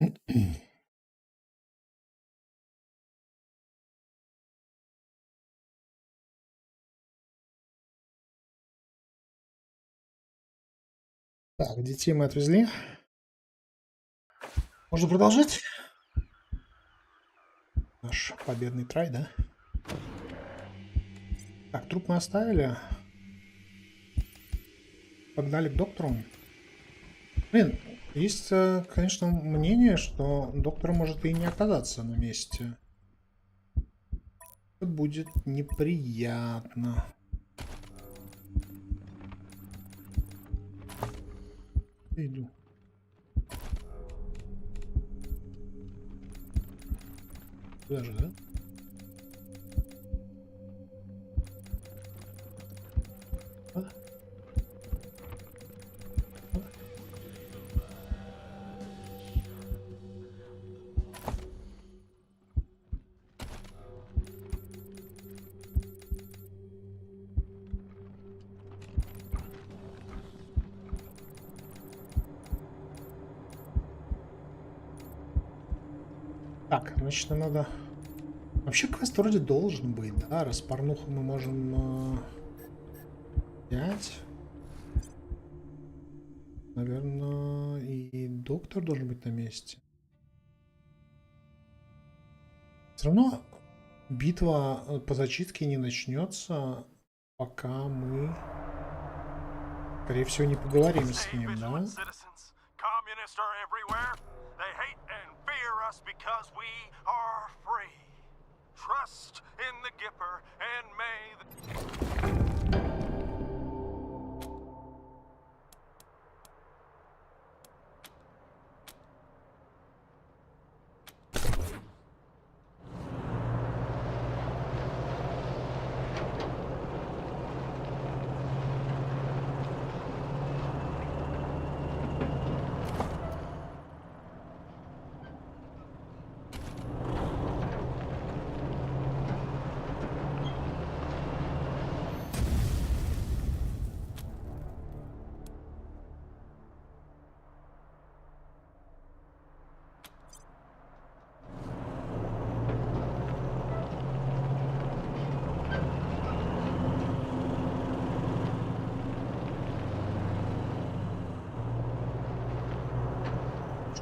Так, детей мы отвезли. Можно продолжать? Наш победный трай, да? Так, труп мы оставили. Погнали к доктору. Блин, есть, конечно, мнение, что доктор может и не оказаться на месте. Это будет неприятно. Иду. Туда же, да? А? А? Так, значит, нам надо... Вообще квест вроде должен быть, да? Раз порнуху мы можем взять. Наверное, и доктор должен быть на месте. Все равно битва по зачистке не начнется, пока мы, скорее всего, не поговорим с ним, да?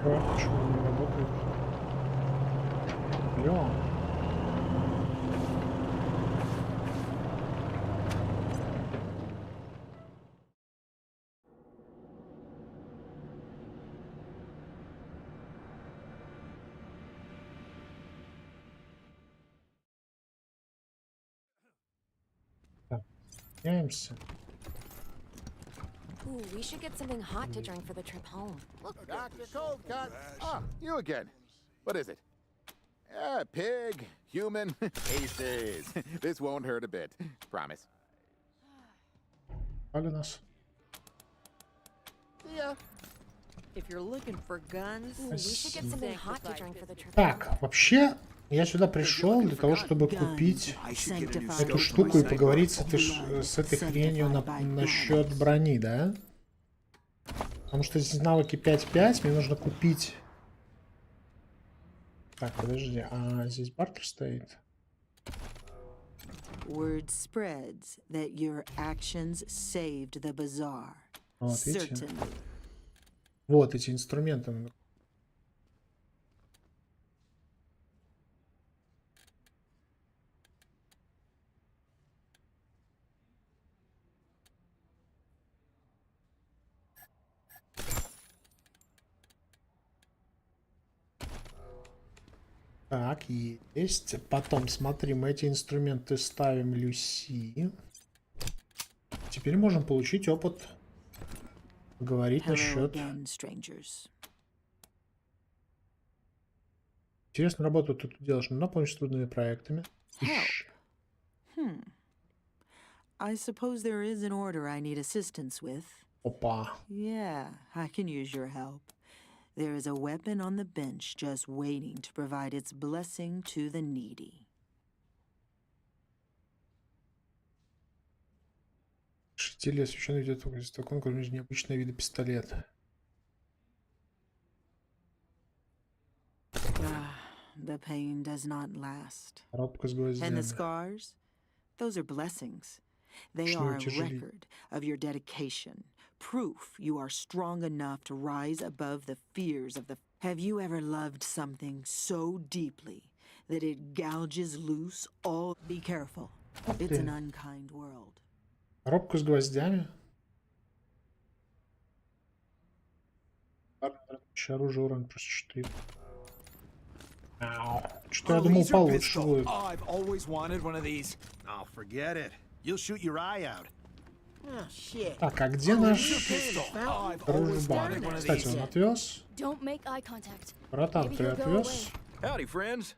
Чего не работает? Алло. Так, меняемся. Ooh, we should get something hot to drink for the trip home. Look, Dr. Coldcut. Ah, you again. What is it? Pig, human, aces. This won't hurt a bit. Promise. Пали нас. Yeah. If you're looking for guns, ooh, we should get something hot to drink for the trip home. Так, вообще, я сюда пришел для того, чтобы купить эту штуку и поговорить с этой хренью насчет брони, да? Потому что здесь навыки 5-5, мне нужно купить... Так, подожди, а здесь бартер стоит? word spreads that your actions saved the bazaar. Вот, видите? Certainly. Вот эти инструменты. Так, есть. Потом, смотри, мы эти инструменты ставим Люси. Теперь можем получить опыт. Говорить Hello насчет... again, strangers. Интересно, работу ты тут делаешь, но помнишь с трудными проектами. Help. I suppose there is an order I need assistance with. Опа. Yeah, I can use your help. There is a weapon on the bench just waiting to provide its blessing to the needy. Шитили освещенный идет в таком, как необычные виды пистолета. The pain does not last. Коробка с And гвоздями. the scars? Those are blessings. They Что are a утяжелить? record of your dedication, proof you are strong enough to rise above the fears of the... Have you ever loved something so deeply that it gouges loose all... Be careful. It's an unkind world. Коробку с гвоздями. Оружие уровень плюс 4. Что я думал получше будет. Oh, I've always wanted one of these. Oh, forget it. You'll shoot your eye out. Oh, shit. Так, а где наш Oh, I've always дружбан? wanted one of Кстати, these. он отвез. Don't make eye contact. Братан, Maybe ты he'll go отвез? Howdy, friends.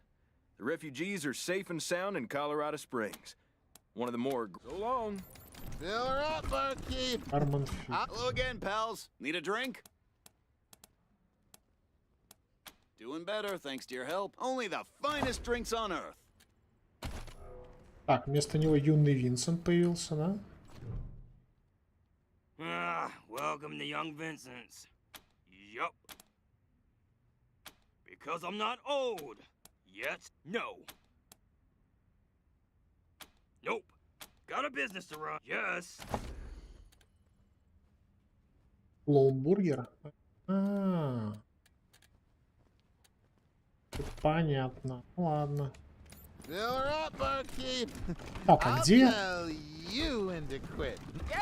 The refugees are safe and sound in Colorado Springs. One of the more... So long. Fill her up, barkeep. Арман. Hello again, pals. Need a drink? Doing better, thanks to your help. Only the finest drinks on earth. Так, вместо него юный Винсент появился, да? Welcome to young Vincent's. Yup. Because I'm not old. Yet, no. Nope. Got a business to run. Yes. Клоунбургер? Понятно. Ладно. Fill her up, barkeep. Так, а I'll где? tell you when to quit.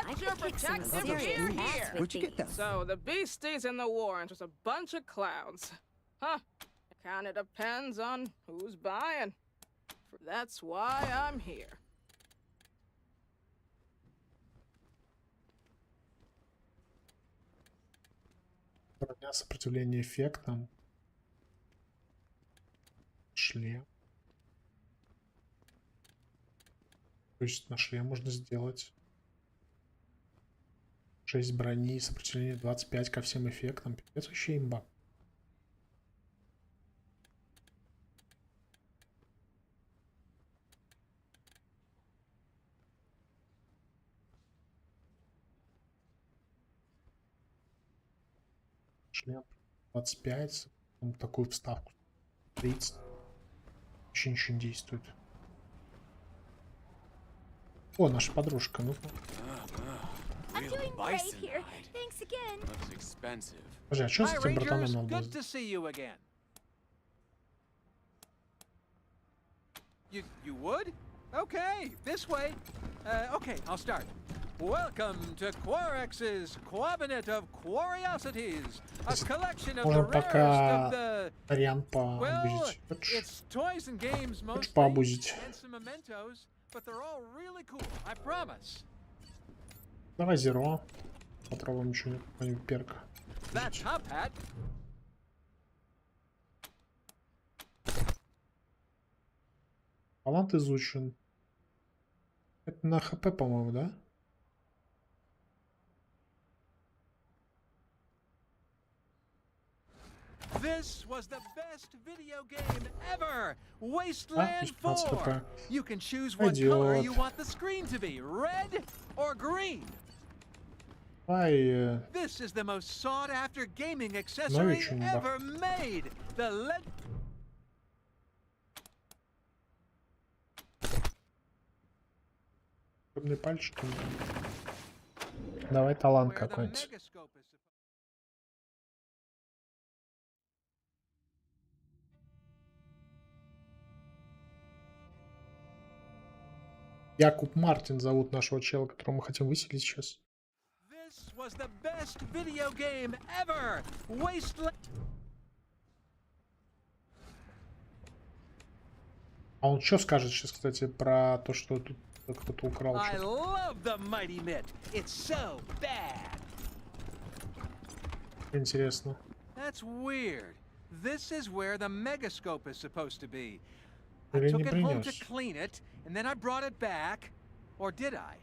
I could kick some serious ass with Where'd you get these. that? So the beasties in the warrant was a bunch of clowns. Huh. Kinda depends on who's buying. That's why I'm here. Броня, сопротивление эффектам. Шлем. То есть на шлем можно сделать 6 брони, сопротивление 25 ко всем эффектам. Пипец, вообще имба. Шлем 25, такую вставку 30. Вообще ничего не действует. О, наша подружка, ну. I'm doing great here. Thanks again. Looks expensive. Подожди, а что с Hi, этим братаном Rangers. надо было Good сделать? to see you again. You would? Okay, this way. Okay, I'll start. Welcome to Quarex's Quabinet of Curiosities, a collection of the Можем rarest пока of the... Ариан Well, пообузить. it's toys and games mostly, пообузить. and some mementos, but they're all really cool, I promise. Давай зеро. Попробуем что-нибудь перка. That top hat. Талант изучен. Это на ХП, по-моему, да? This was the best video game ever! Wasteland 15 4! хп. You can choose what color Пойдет. you want the screen to be, red or green. Давай... This is the most sought-after gaming accessory очень ever made. The LED... Пальчики. Давай талант where the какой-нибудь. megascope is supposed... Якуб Мартин зовут нашего чела, которого мы хотим выселить сейчас. This was the best video game ever! Wasteland... А он что скажет сейчас, кстати, про то, что тут кто-то украл I что-то? love the Mighty Mitt. It's so bad. Интересно. That's weird. This is where the megascope is supposed to be. I Или took не it home to принес? clean it, and then I brought it back. Or did I?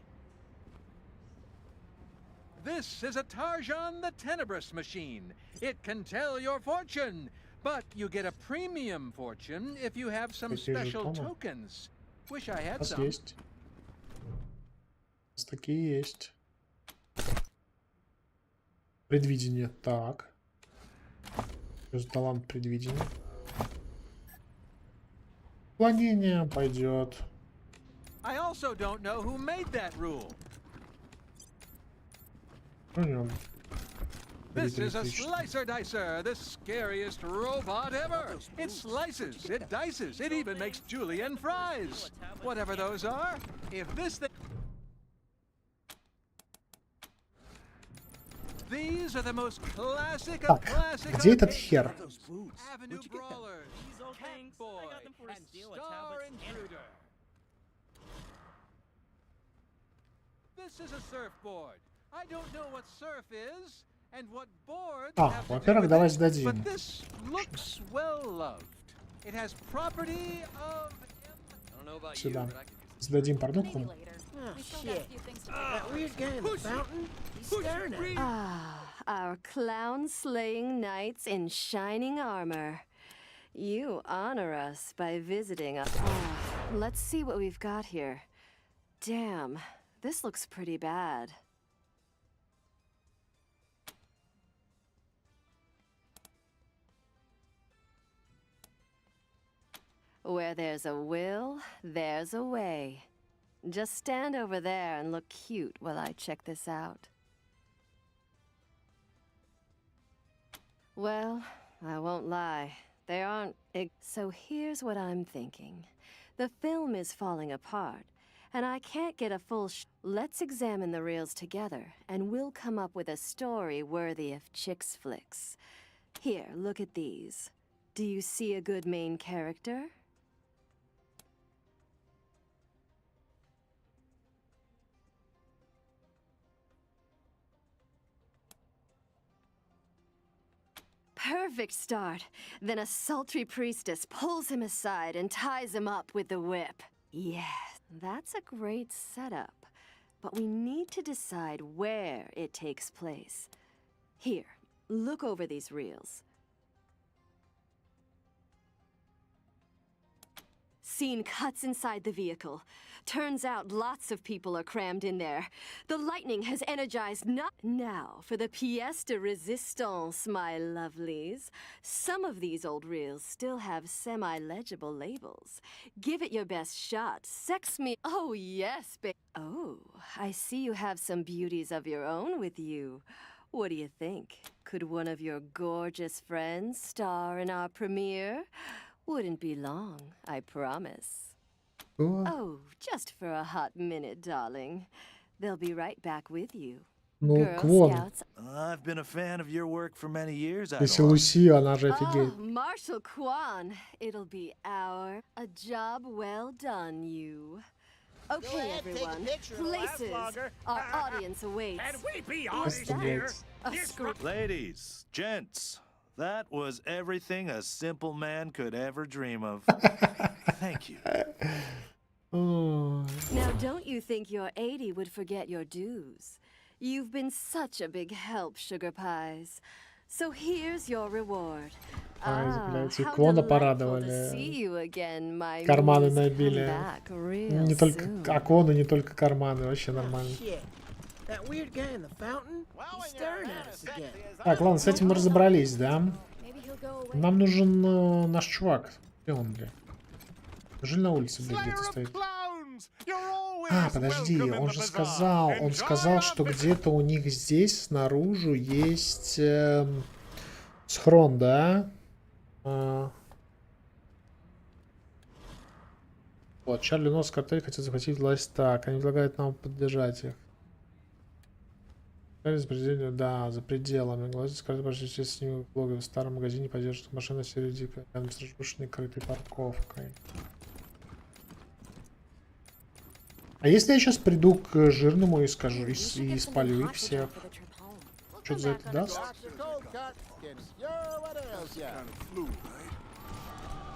This is a Tarjan the Tenebrous machine. It can tell your fortune, but you get a premium fortune if you have some Какие special жетоны? tokens. Wish I У had нас some. есть. У нас такие есть. Предвидение. Так. Плюс талант предвидения. Уклонение пойдет. I also don't know who made that rule. This is a slicer dicer, the scariest robot ever. It slices, it dices, it even makes julienne fries. Whatever those are, if this thing... These are the most classic of classic. Где этот хер? Avenue Brawlers, Catboy, and Star Intruder. This is a surfboard. I don't know what surf is and what boards have to do во-первых, with давай it, сдадим. but this looks well loved. It has property of... I don't know about you, Сюда. but I could use Сдадим порнуху. Oh, shit. That weird guy in the fountain? He's staring at me. Ah, our clown-slaying knights in shining armor. You honor us by visiting us. Let's see what we've got here. Damn, this looks pretty bad. Where there's a will, there's a way. Just stand over there and look cute while I check this out. Well, I won't lie. They aren't... So here's what I'm thinking. The film is falling apart, and I can't get a full Let's examine the reels together, and we'll come up with a story worthy of chicks flicks. Here, look at these. Do you see a good main character? Perfect start. Then a sultry priestess pulls him aside and ties him up with the whip. Yes, that's a great setup. But we need to decide where it takes place. Here, look over these reels. Scene cuts inside the vehicle. Turns out lots of people are crammed in there. The lightning has energized Now, for the pièce de résistance, my lovelies. Some of these old reels still have semi-legible labels. Give it your best shot. Sex me. Oh, yes, Oh, I see you have some beauties of your own with you. What do you think? Could one of your gorgeous friends star in our premiere? Wouldn't be long, I promise. Oh, just for a hot minute, darling. They'll be right back with you. Girl Scouts. I've been a fan of your work for many years. Если Луси, она же офигеет. Oh, Marshal Kwan. It'll be a job well done, you. Okay, everyone. Places. Our audience awaits. Can we be honest here? Ladies, gents, that was everything a simple man could ever dream of. Thank you. Now, don't you think your 80 would forget your dues? You've been such a big help, Sugar Pies. So here's your reward. Клона порадовали. Карманы набили. Не только оконы, не только карманы. Вообще нормально. Так, ладно, с этим мы разобрались, да? Нам нужен наш чувак. Где он, бля? Неужели на улице, бля, где-то стоит? Подожди, он сказал, что где-то у них здесь снаружи есть схрон, да? Вот, Чарли Нос картель хотят захватить власть так. Они предлагают нам поддержать их. Да, за пределами. Глаза скажут, пошли с ними в блоге в старом магазине поддерживают машину серии Дика. Рядом с разрушенной крытой парковкой. А если я сейчас приду к жирному и скажу, и спалю их всех? Что за это даст?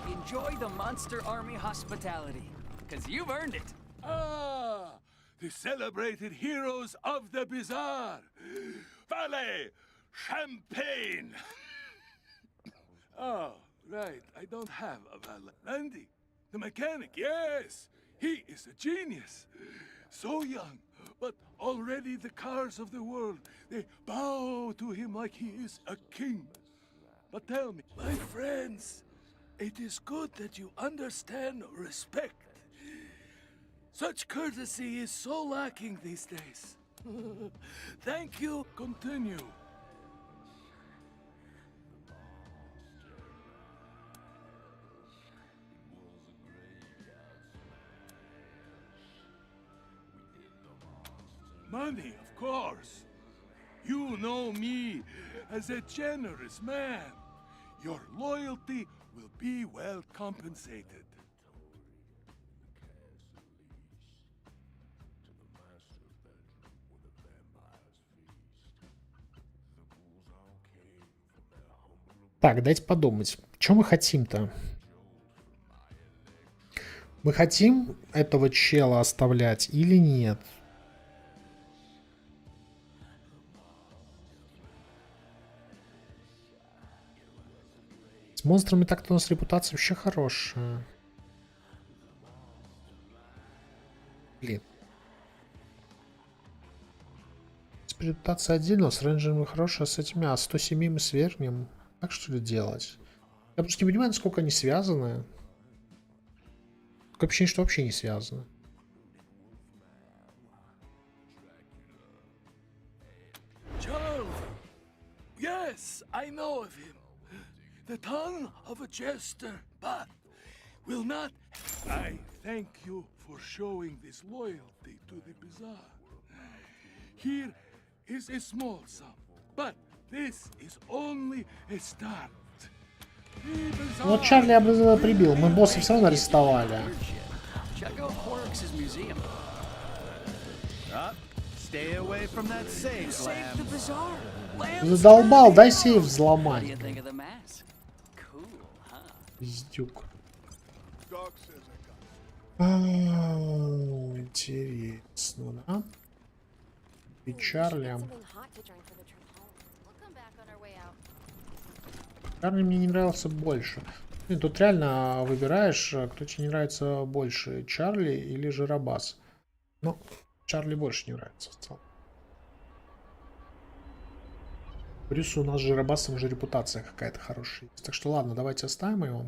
Enjoy the Monster Army hospitality, because you've earned it. Ah, the celebrated heroes of the bazaar. Valet, champagne. Oh, right, I don't have a valet. Andy, the mechanic, yes. He is a genius. So young, but already the cars of the world, they bow to him like he is a king. But tell me, my friends, it is good that you understand respect. Such courtesy is so lacking these days. Thank you. Continue. Money, of course. You know me as a generous man. Your loyalty will be well compensated. Так, дайте подумать. Что мы хотим-то? Мы хотим этого чела оставлять или нет? С монстрами так-то у нас репутация вообще хорошая. Блин. Репутация отдельно, с рейнджерами хорошая, с этими, а 107 мы свергнем. Так что ли делать? Я просто не понимаю, насколько они связаны. Такое ощущение, что вообще не связаны. Yes, I know of him. The tongue of a jester, but will not. I thank you for showing this loyalty to the bazaar. Here is a small sum, but this is only a start. Вот Чарли прибил. Мы босса все равно арестовали. Задолбал, дай сейф взломать. Пиздюк. Интересно, да? И Чарли. Чарли мне не нравился больше. Блин, тут реально выбираешь, кто тебе не нравится больше, Чарли или Жиробас. Ну, Чарли больше не нравится в целом. Брюсу у нас с Жиробасом уже репутация какая-то хорошая. Так что ладно, давайте оставим его.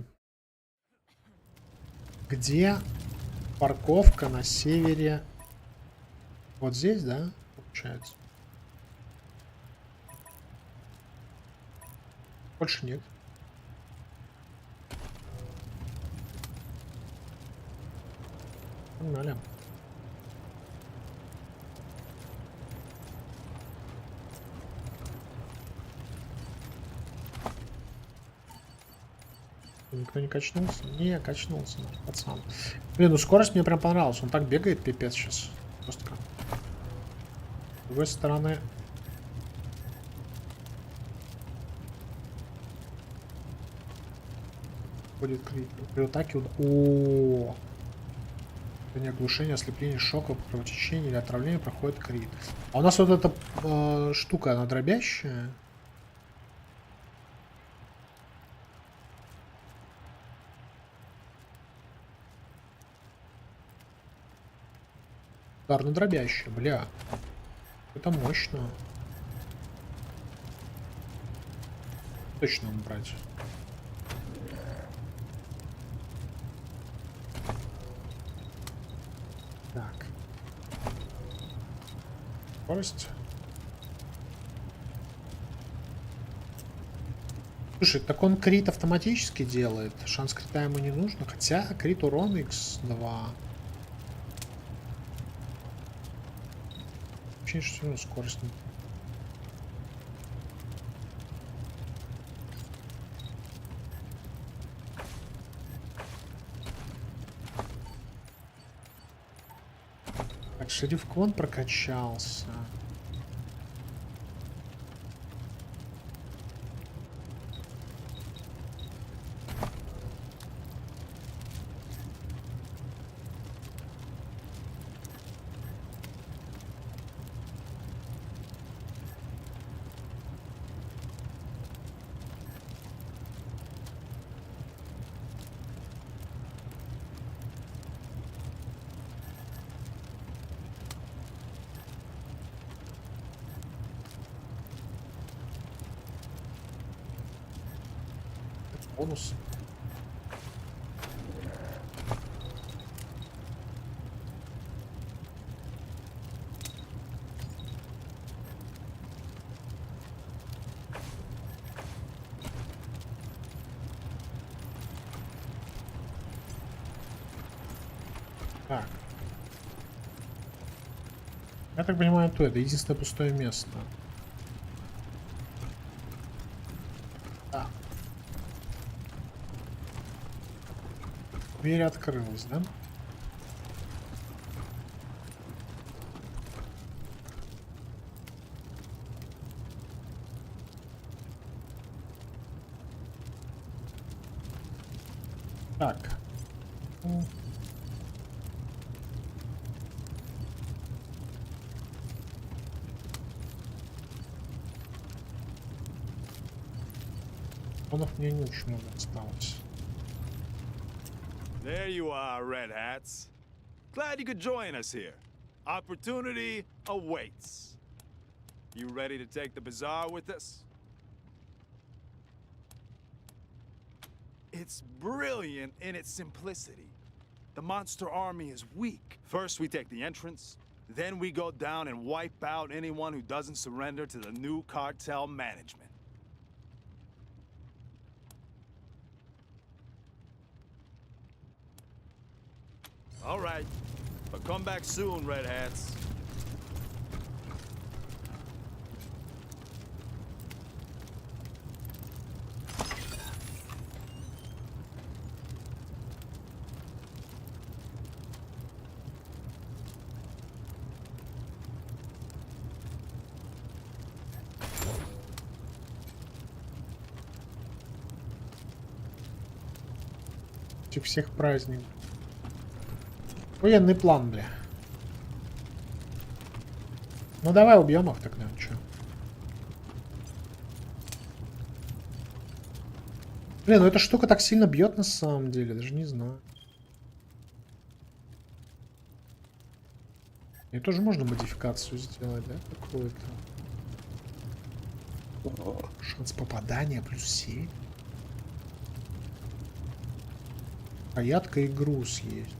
Где парковка на севере? Вот здесь, да? Получается. Больше нет. Погнали. Никто не качнулся? Не, качнулся, пацан. Блин, ну скорость мне прям понравилась. Он так бегает, пипец сейчас. Просто. С другой стороны... Будет крит. При атаке... О, оглушение, ослепление, шока, кровотечение или отравление проходит крит. А у нас вот эта штука, она дробящая. Удар на дробящая, бля. Это мощно. Точно надо брать. Так. Скорость. Слушай, так он крит автоматически делает. Шанс крита ему не нужно. Хотя крит урон x2. Вообще все равно скорость. Так, шериф Квон прокачался. Бонус. Я так понимаю, то это единственное пустое место. Да. Дверь открылась, да? Так. Мне не очень много осталось. There you are, Red Hats. Glad you could join us here. Opportunity awaits. You ready to take the bazaar with us? It's brilliant in its simplicity. The monster army is weak. First we take the entrance, then we go down and wipe out anyone who doesn't surrender to the new cartel management. All right, but come back soon, Red Hats. Этих всех праздников. Военный план, бля. Ну давай убьем их тогда, чё? Блин, ну эта штука так сильно бьет на самом деле, даже не знаю. И тоже можно модификацию сделать, да, какую-то. Шанс попадания плюс 7. Порядка и груз есть.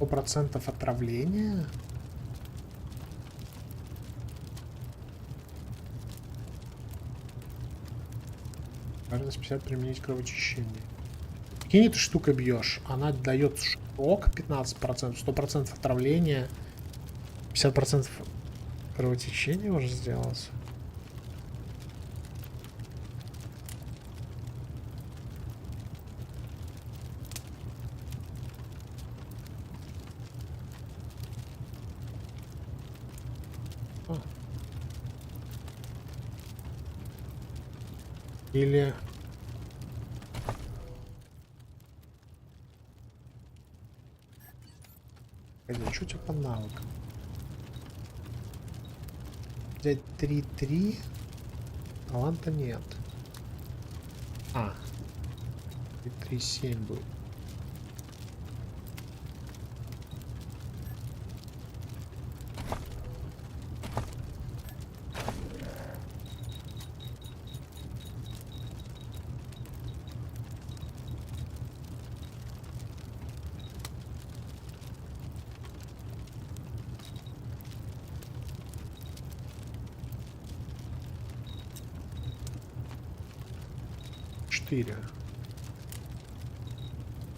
Процентов отравления. Важность 50 применить кровотечение. Какие ты штукой бьешь? Она дает шок 15%, 100% отравления, 50% кровотечения уже сделать. Или... Что у тебя по навыкам? Взять 3-3. Таланта нет. 3-7 будет.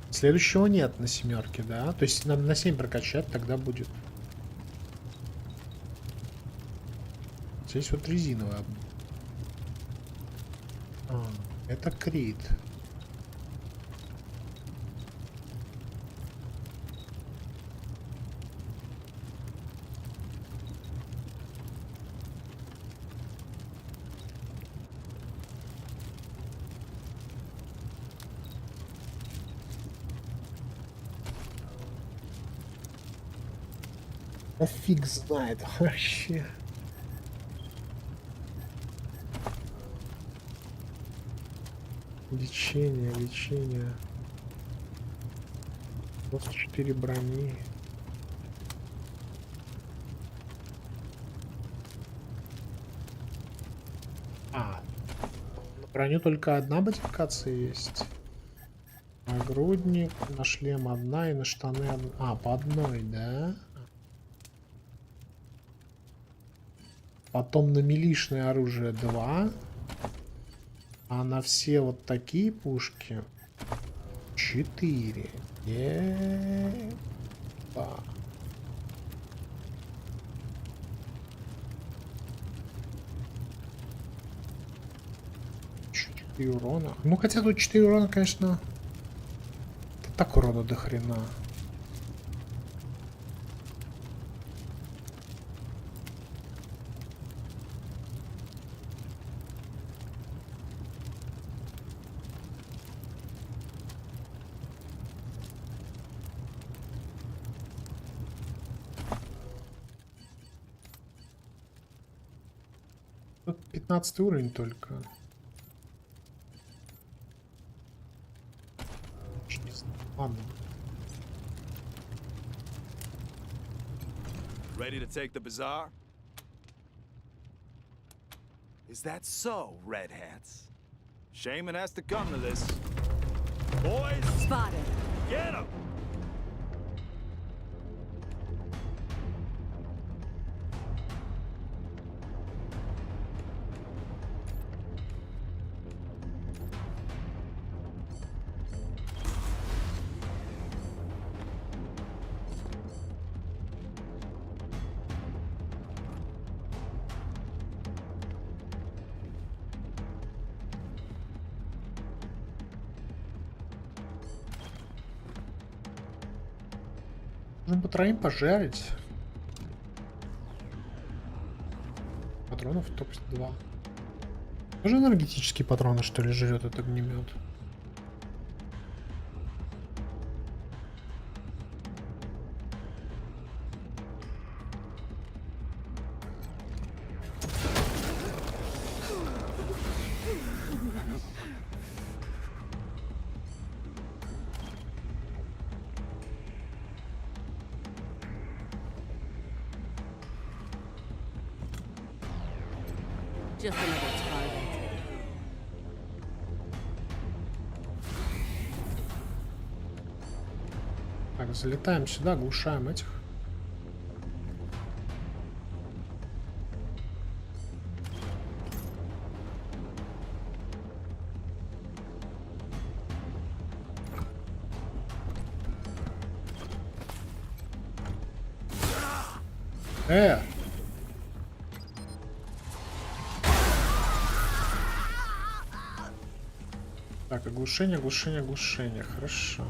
Следующего нет на семерке, да? То есть надо на 7 прокачать, тогда будет. Здесь вот резиновая. Это крит. Да фиг знает вообще. Лечение. 24 брони. На броню только одна модификация есть. Нагрудник, на шлем одна и на штаны одна. По одной, да? Потом на милишное оружие 2. А на все вот такие пушки 4. Ебать. 4 урона. Ну хотя тут 4 урона, конечно. Так урона до хрена. Тут 15 уровень только. Ладно. Ready to take the bazaar? Is that so, red hats? Shame it has to come to this. Boys! Spotted. Get him! Нужно по троим пожарить. Патронов топ 2. Тоже энергетические патроны, что ли, жрет этот огнемет? Just another target. Так, залетаем сюда, глушаем этих. Так, оглушение, оглушение, оглушение. Хорошо.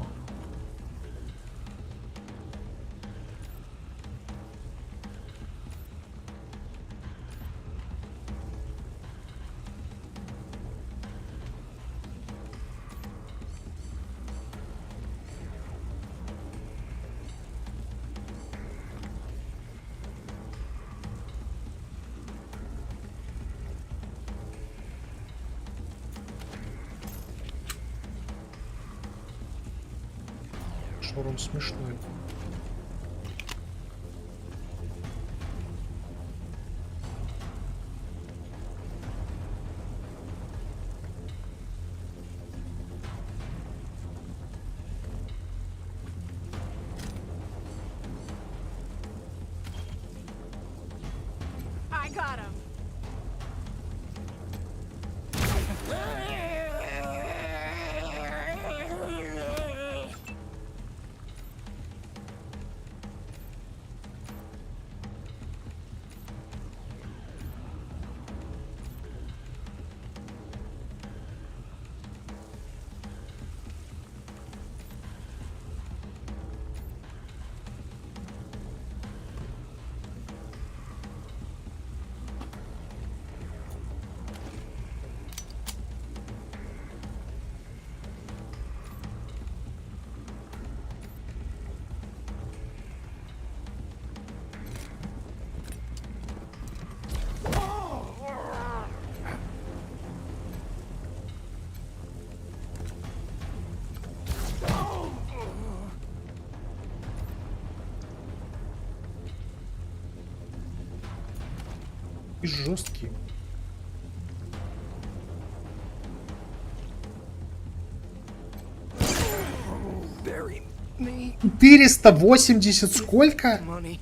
Урон смешной. I got him. И жесткий. Bury me. 480 сколько? Money.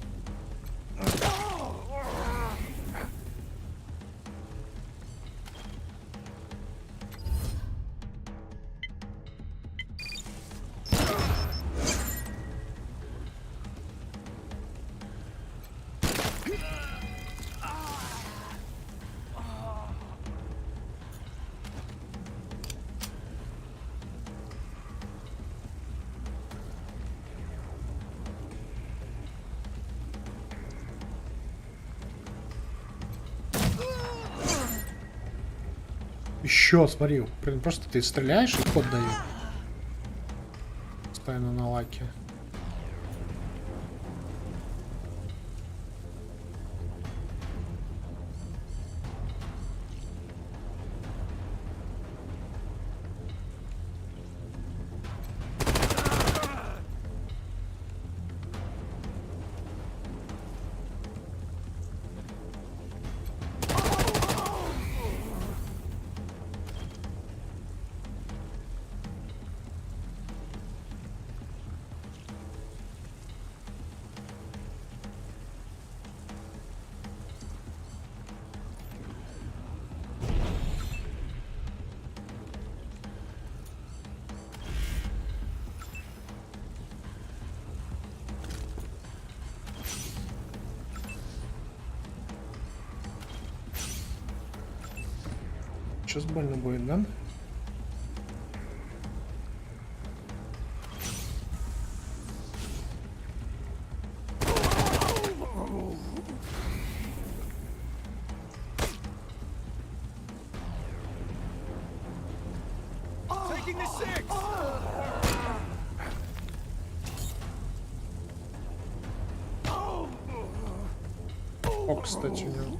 Чё, смотри, просто ты стреляешь и ход дают. Постоянно на лаке. Сейчас больно будет, да? О, кстати, у него.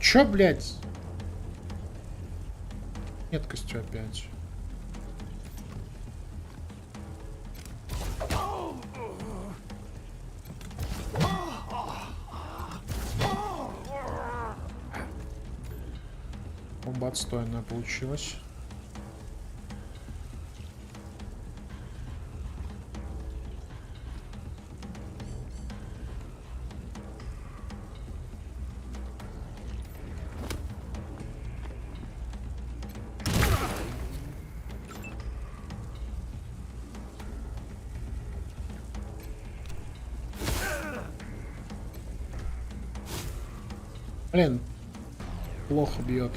Чё, блядь? Меткостью опять. Бомба отстойная получилась. Блин, плохо бьет.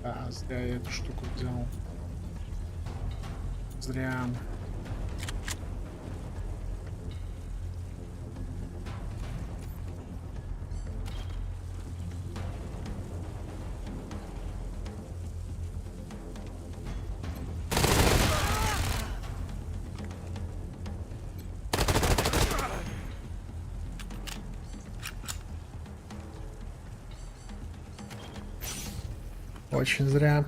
А, зря я эту штуку взял. Зря. Очень зря.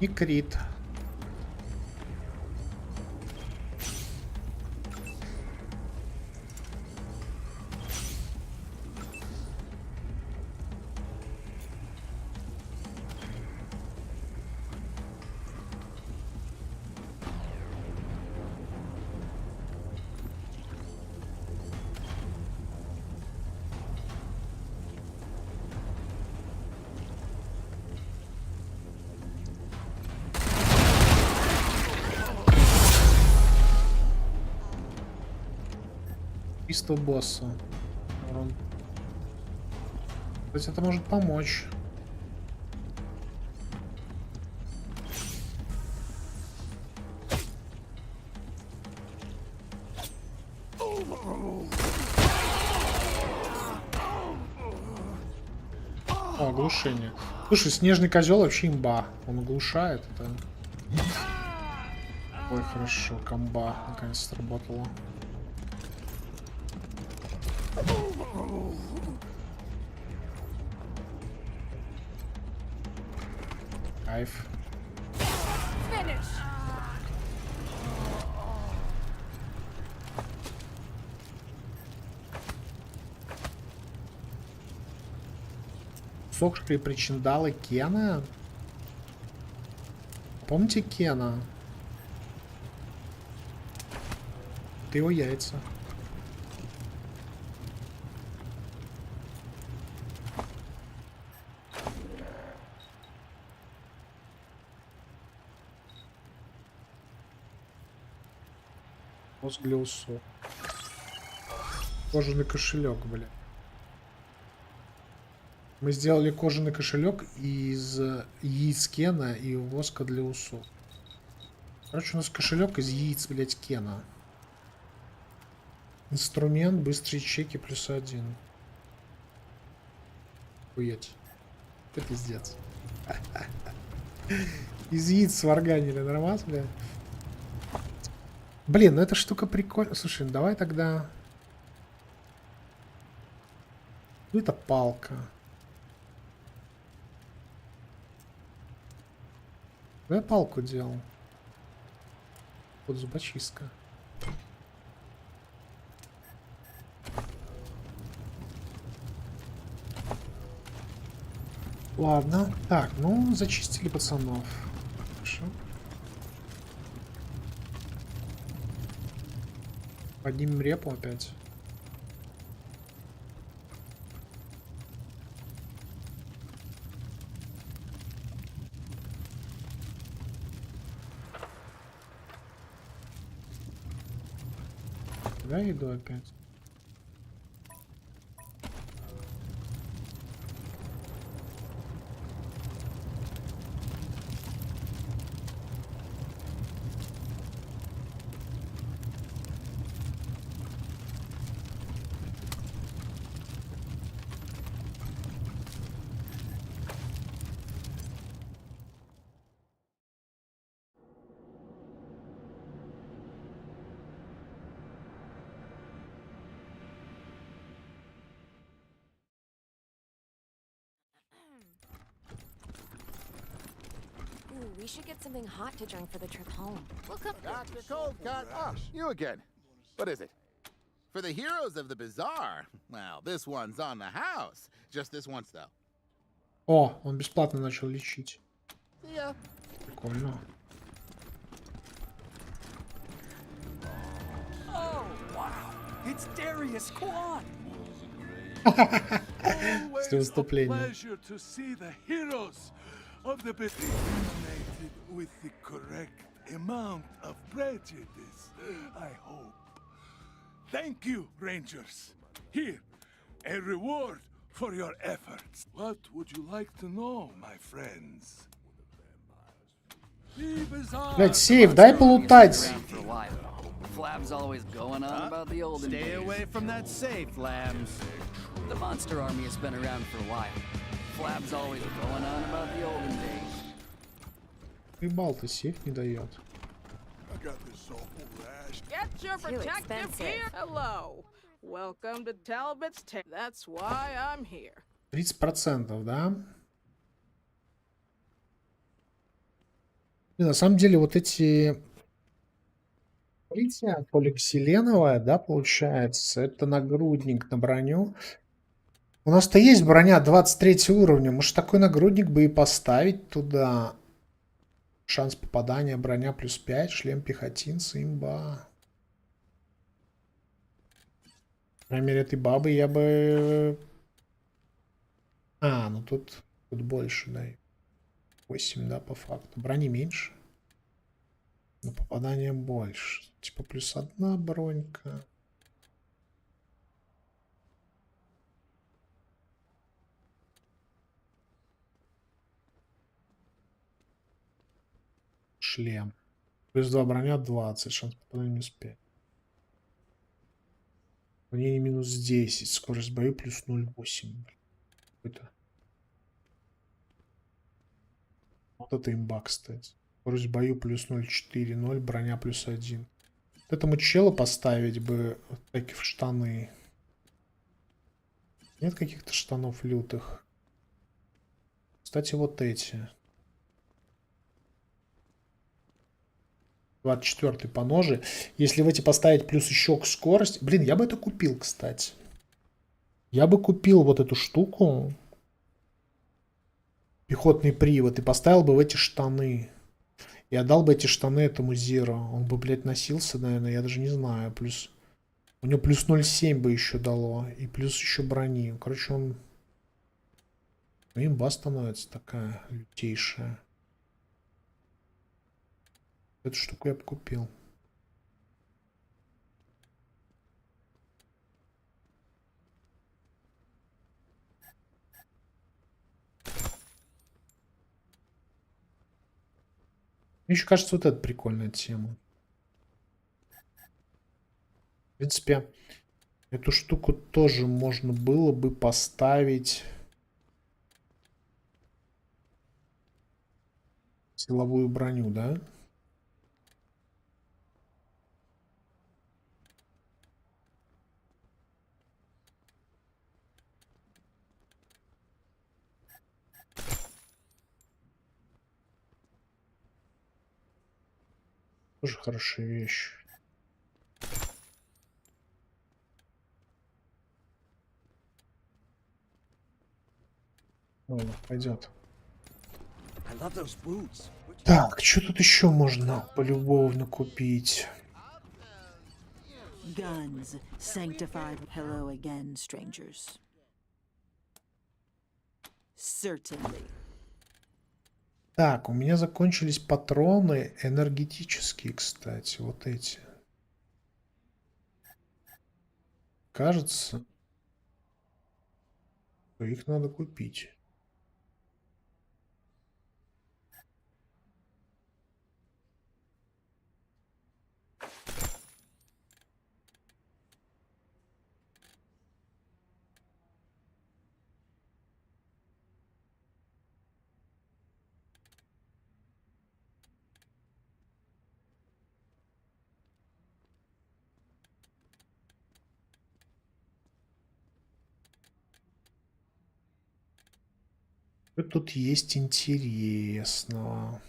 И крит. Убийство босса. Кстати, это может помочь. О, оглушение. Слушай, снежный козел вообще имба. Он оглушает это. Ой, хорошо, комба наконец сработала. Кайф. Сокши причиндалы Кена. Помните Кена? Ты его яйца. воск для усов. Кожаный кошелек, бля. Мы сделали кожаный кошелек из яиц Кена и воска для усов. Короче, у нас кошелек из яиц, блять, Кена. Инструмент, быстрые чеки +1. Хуеть. Это пиздец. Из яиц сварганили, нормально, бля? Блин, ну эта штука прикольная. Слушай, ну давай тогда... Ну это палка. Ну я палку делал. Вот зубочистка. Ладно. Так, ну зачистили пацанов. Хорошо. Поднимем репу опять. Да, иду опять. We should get something hot to drink for the trip home. We'll come. Dr. Coldcut. Ah, you again. What is it? For the heroes of the bazaar. Well, this one's on the house. Just this once, though. О, он бесплатно начал лечить. See ya. Прикольно. Oh, wow. It's Darius Kwan. С выступлением. Pleasure to see the heroes of the illuminated with the correct amount of prejudice, I hope. Thank you, Rangers. Here, a reward for your efforts. What would you like to know, my friends? Блять, сейф, дай полутать. Flab's always going on about the olden days. Stay away from that safe, lambs. The monster army has been around for a while. Flab's always going on about the olden days. Ебал-то, сейф не дает. Get your protective gear. Hello. Welcome to Talbot's Tale. That's why I'm here. 30%, да? И на самом деле вот эти... Покрытие поликсиленовое, да, получается. Это нагрудник на броню. У нас-то есть броня 23 уровня. Может, такой нагрудник бы и поставить туда. Шанс попадания, броня +5, шлем пехотинца, имба. По крайней мере, этой бабы я бы... А, ну тут больше, да. 8, да, по факту. Брони меньше. Но попадания больше. Типа +1 бронька. Шлем. +2 броня 20. Шанс попадания -5. Мнение -10. Скорость боя +0,8. Какой-то. Вот это имба, кстати. Скорость бою +0,4, 0, броня +1. Вот этому челу поставить бы такие в штаны. Нет каких-то штанов лютых. Кстати, вот эти. 24 по ноже. Если в эти поставить плюс еще скорость... Блин, я бы это купил, кстати. Я бы купил вот эту штуку. Пехотный привод. И поставил бы в эти штаны. И отдал бы эти штаны этому Зеро. Он бы, блядь, носился, наверное, я даже не знаю. Плюс... У него плюс 0,7 бы еще дало. И плюс еще брони. Короче, он... Имба становится такая лютейшая. Эту штуку я бы купил. Мне еще кажется, вот это прикольная тема. В принципе, эту штуку тоже можно было бы поставить силовую броню, да? Тоже хорошая вещь. Ладно, пойдет. Так, что тут еще можно полюбовно купить? Guns, sanctified. Hello again, strangers. Certainly. Так, у меня закончились патроны энергетические, кстати, вот эти. Кажется, что их надо купить. Что тут есть интересного?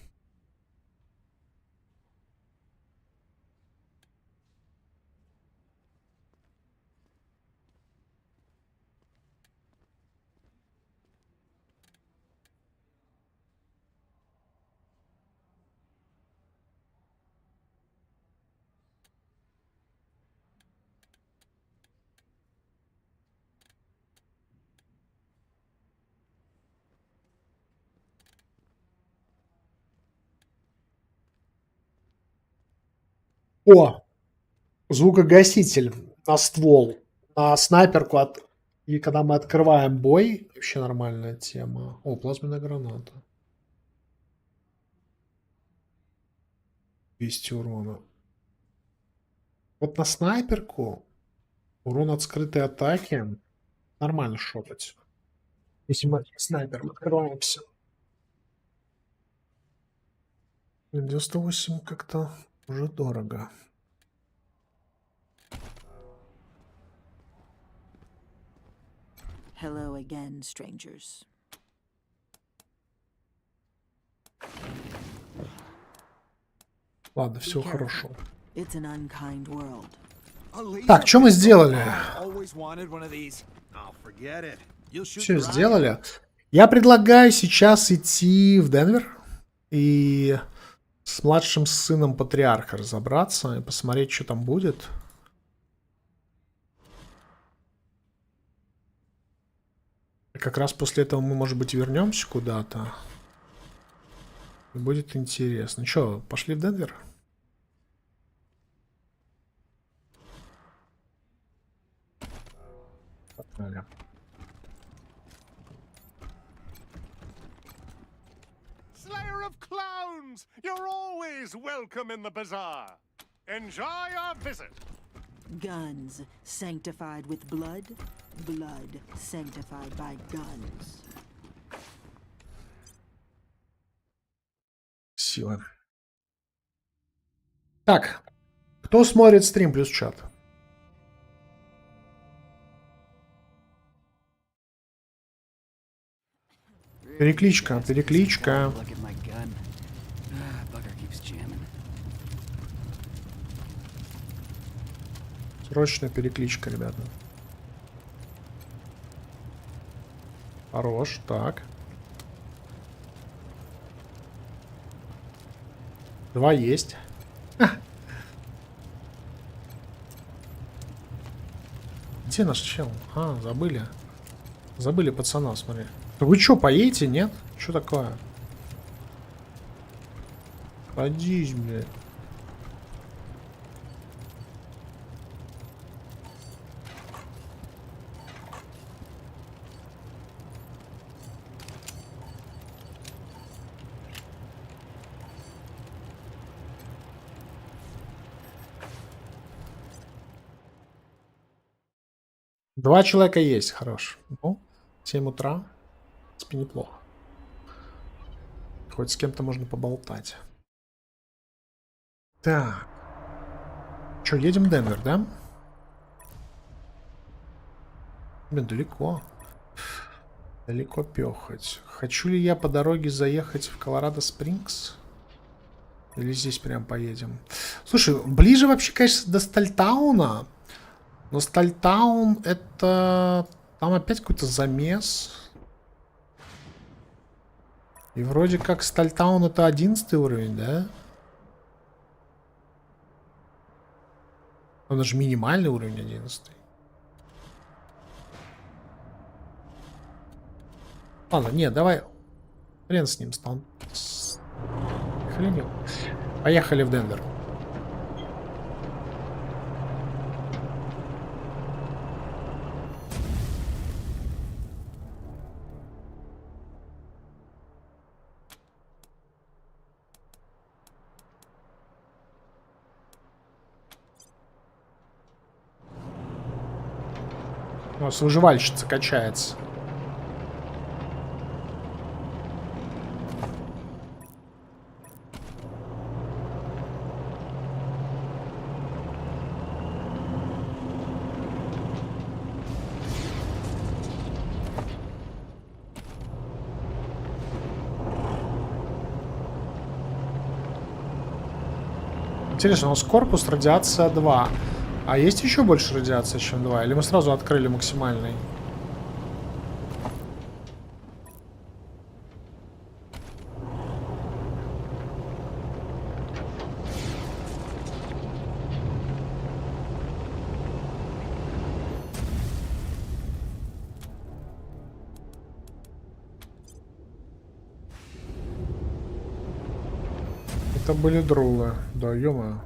О! Звукогаситель на ствол. На снайперку И когда мы открываем бой, вообще нормальная тема. О, плазменная граната. 200 урона. Вот на снайперку урон от скрытой атаки нормально шотать. Если мы снайпером открываемся. 98 как-то уже дорого. Hello again, strangers. Ладно, всего хорошего. It's an unkind world. Так, что мы сделали? Все сделали. Я предлагаю сейчас идти в Денвер и с младшим сыном патриарха разобраться и посмотреть, что там будет. И как раз после этого мы, может быть, вернемся куда-то. И будет интересно. Что, пошли в Денвер? Погнали. Slayer of clowns! You're always welcome in the bazaar. Enjoy your visit. Guns sanctified with blood, blood sanctified by guns. Сила. Так, кто смотрит стрим плюс чат? Перекличка, перекличка. Срочная перекличка, ребята. Хорош, так. 2 есть. Где наш чел? А, забыли. Забыли пацана, смотри. Вы что, поедете, нет? Что такое? Садись, блядь. 2 человека есть, хорош. Ну, 7 утра. В принципе, неплохо. Хоть с кем-то можно поболтать. Так. Че, едем в Денвер, да? Блин, далеко. Далеко пехать. Хочу ли я по дороге заехать в Колорадо Спрингс? Или здесь прям поедем? Слушай, ближе вообще, конечно, до Стальтауна. Но Стальтаун это... Там опять какой-то замес. И вроде как Стальтаун это 11 уровень, да? Он же минимальный уровень 11. Ладно, нет, давай. Хрен с ним стал. Охренел. Поехали в Денвер. У нас выживальщица качается. Интересно, у нас корпус радиация 2. А есть еще больше радиации, чем 2? Или мы сразу открыли максимальный? Это были друлы. Да, ё-моё.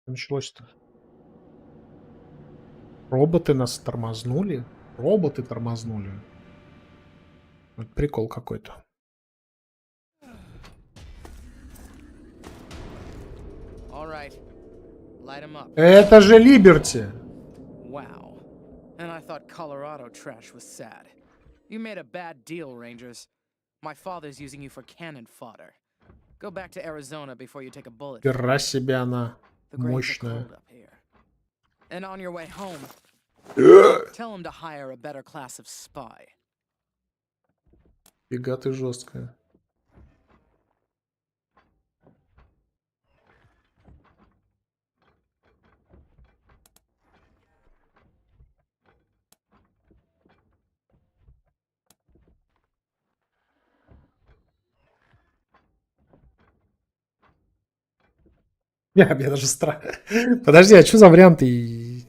Началось-то. Роботы нас тормознули. Роботы тормознули. Это прикол какой-то. Это же Либерти. Wow. And I thought Colorado trash was sad. You made a bad deal, Rangers. My father's using you for cannon fodder. Go back to Arizona before you take a bullet. Хера себе она мощная. And on your way home, tell him to hire a better class of spy. Фига ты жесткая. Мне даже страшно. Подожди, а что за варианты?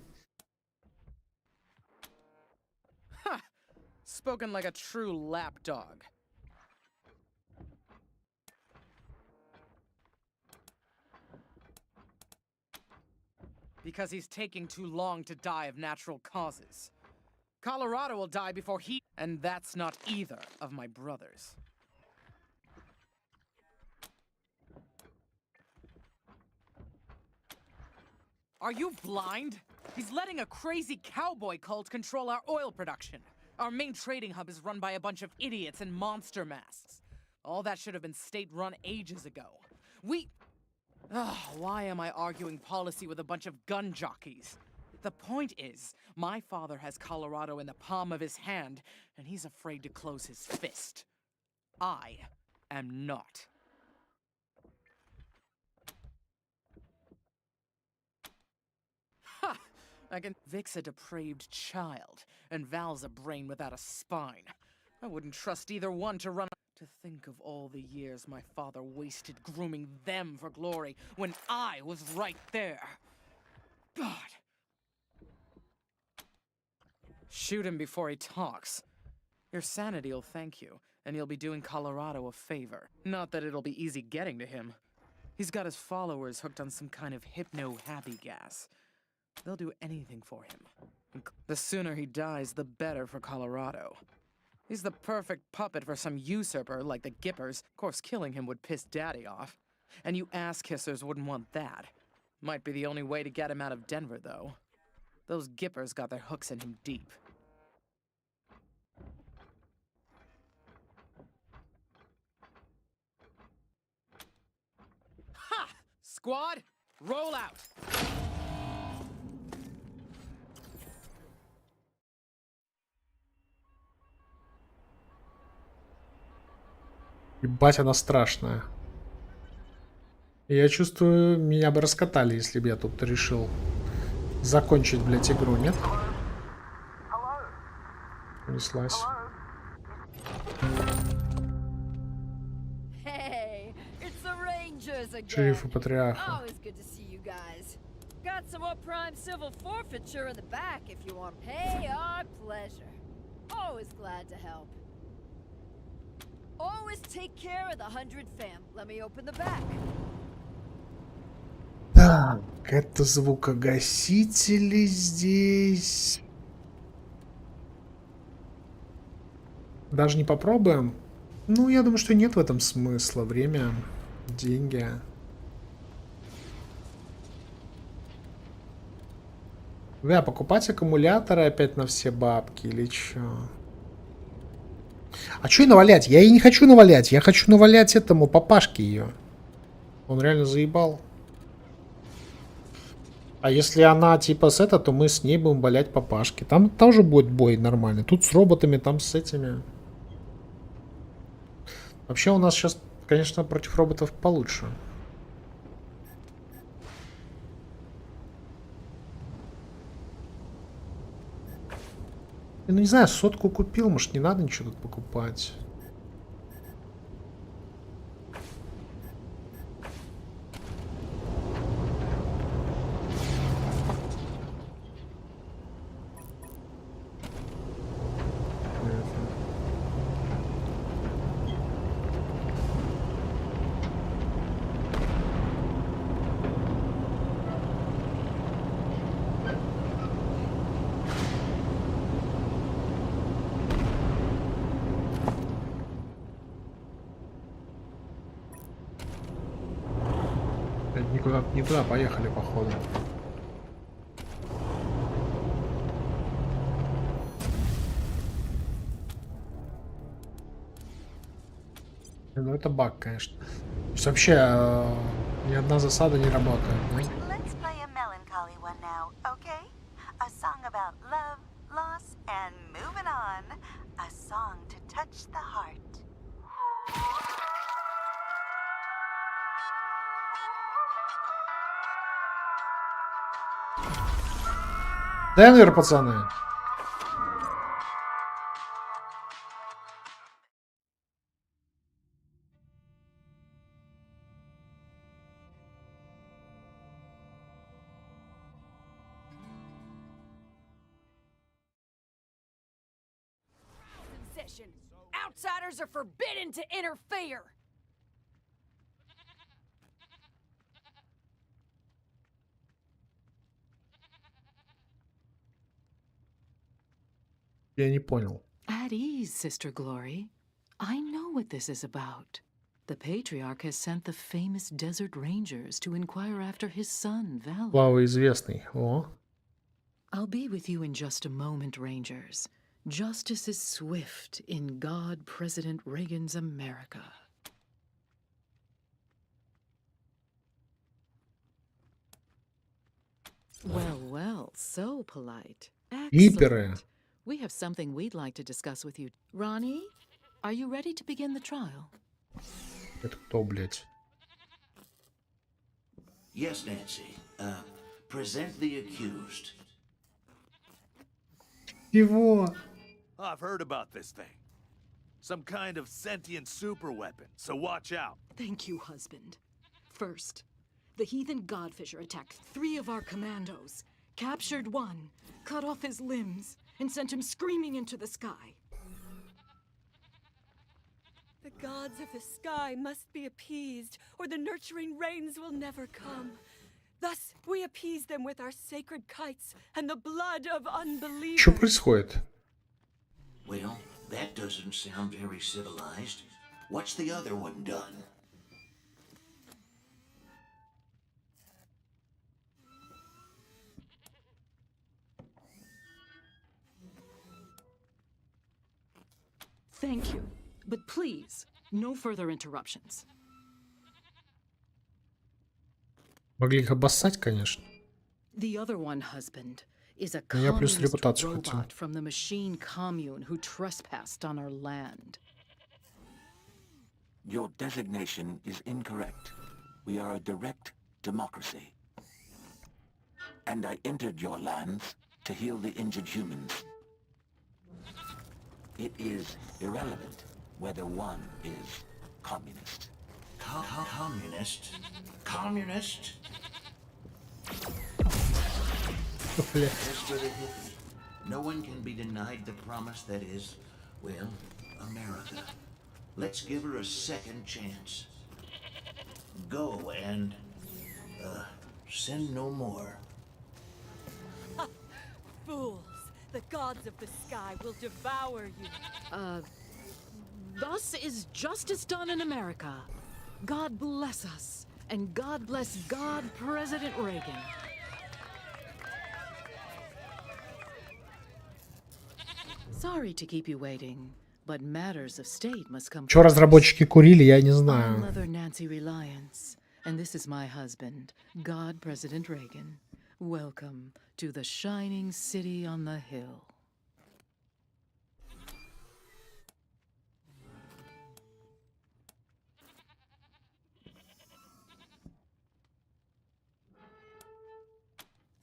Spoken like a true lapdog. Because he's taking too long to die of natural causes. Colorado will die before he... And that's not either of my brothers. Are you blind? He's letting a crazy cowboy cult control our oil production. Our main trading hub is run by a bunch of idiots in monster masks. All that should have been state-run ages ago. Why am I arguing policy with a bunch of gun jockeys? The point is, my father has Colorado in the palm of his hand, and he's afraid to close his fist. I am not. Ha! Vic's a depraved child, and Val's a brain without a spine. I wouldn't trust either one to run. To think of all the years my father wasted grooming them for glory when I was right there. God. Shoot him before he talks. Your sanity'll thank you, and you'll be doing Colorado a favor. Not that it'll be easy getting to him. He's got his followers hooked on some kind of hypno-happy gas. They'll do anything for him. The sooner he dies, the better for Colorado. He's the perfect puppet for some usurper like the Gippers. Of course, killing him would piss Daddy off. And you ass-kissers wouldn't want that. Might be the only way to get him out of Denver, though. Those Gippers got their hooks in him deep. Ha! Squad, roll out! Ебать, она страшная. Я чувствую, меня бы раскатали, если бы я тут решил закончить, блядь, игру, нет? Понеслась. Hey, it's the Rangers again. Шериф и патриарха. Always good to see you guys. Got some more prime civil forfeiture in the back if you want. Hey, our pleasure. Always glad to help. Always take care of the 100 fam. Let me open the back. Так, это звукогасители здесь. Даже не попробуем? Ну, я думаю, что нет в этом смысла. Время, деньги. Да, покупать аккумуляторы опять на все бабки или чё? А чё и навалять? Я ей не хочу навалять. Я хочу навалять этому папашке ее. Он реально заебал. А если она типа с это, то мы с ней будем валять папашки. Там тоже будет бой нормальный. Тут с роботами, там с этими. Вообще у нас сейчас, конечно, против роботов получше. Ну не знаю, сотку купил, может не надо ничего тут покупать. Не туда поехали, походу. Ну это баг, конечно. То есть вообще ни одна засада не работает, да? Let's play a melancholy one now, okay? A song about love, loss, and moving on. A song to touch the heart. Денвер, пацаны. Outsiders are forbidden to interfere. Я не понял. At ease, Sister Glory. I know what this is about. The Patriarch has sent the famous Desert Rangers to inquire after his son, Val. Слава известный. О. I'll be with you in just a moment, Rangers. Justice is swift in God President Reagan's America. Well, well, so polite. Гиперы. We have something we'd like to discuss with you. Ronnie, are you ready to begin the trial? Это кто, блядь? Yes, Nancy. Present the accused. Его. I've heard about this thing. Some kind of sentient super weapon, so watch out. Thank you, husband. First, the heathen Godfisher attacked 3 of our commandos, captured 1, cut off his limbs, and sent him screaming into the sky. The gods of the sky must be appeased, or the nurturing rains will never come. Thus, we appease them with our sacred kites and the blood of unbelievers. Что происходит? Well, that doesn't sound very civilized. What's the other one done? Thank you. But please, no further interruptions. Могли их обоссать, конечно. The other one, husband, is a Но я плюс communist репутацию хотел. robot from the machine commune who trespassed on our land. Your designation is incorrect. We are a direct democracy. And I entered your lands to heal the injured humans. It is irrelevant whether one is communist. Communist? Communist? As for the hippie, no one can be denied the promise that is, well, America. Let's give her a second chance. Go and, sin no more. Fools! The gods of the sky will devour you. Thus is justice done in America. God bless us, and God bless God, President Reagan. Sorry to keep you waiting, but matters of state must come. Что разработчики курили, я не I'm знаю. Mother Nancy Reliance, and this is my husband, God, President Reagan. Welcome to the shining city on the hill.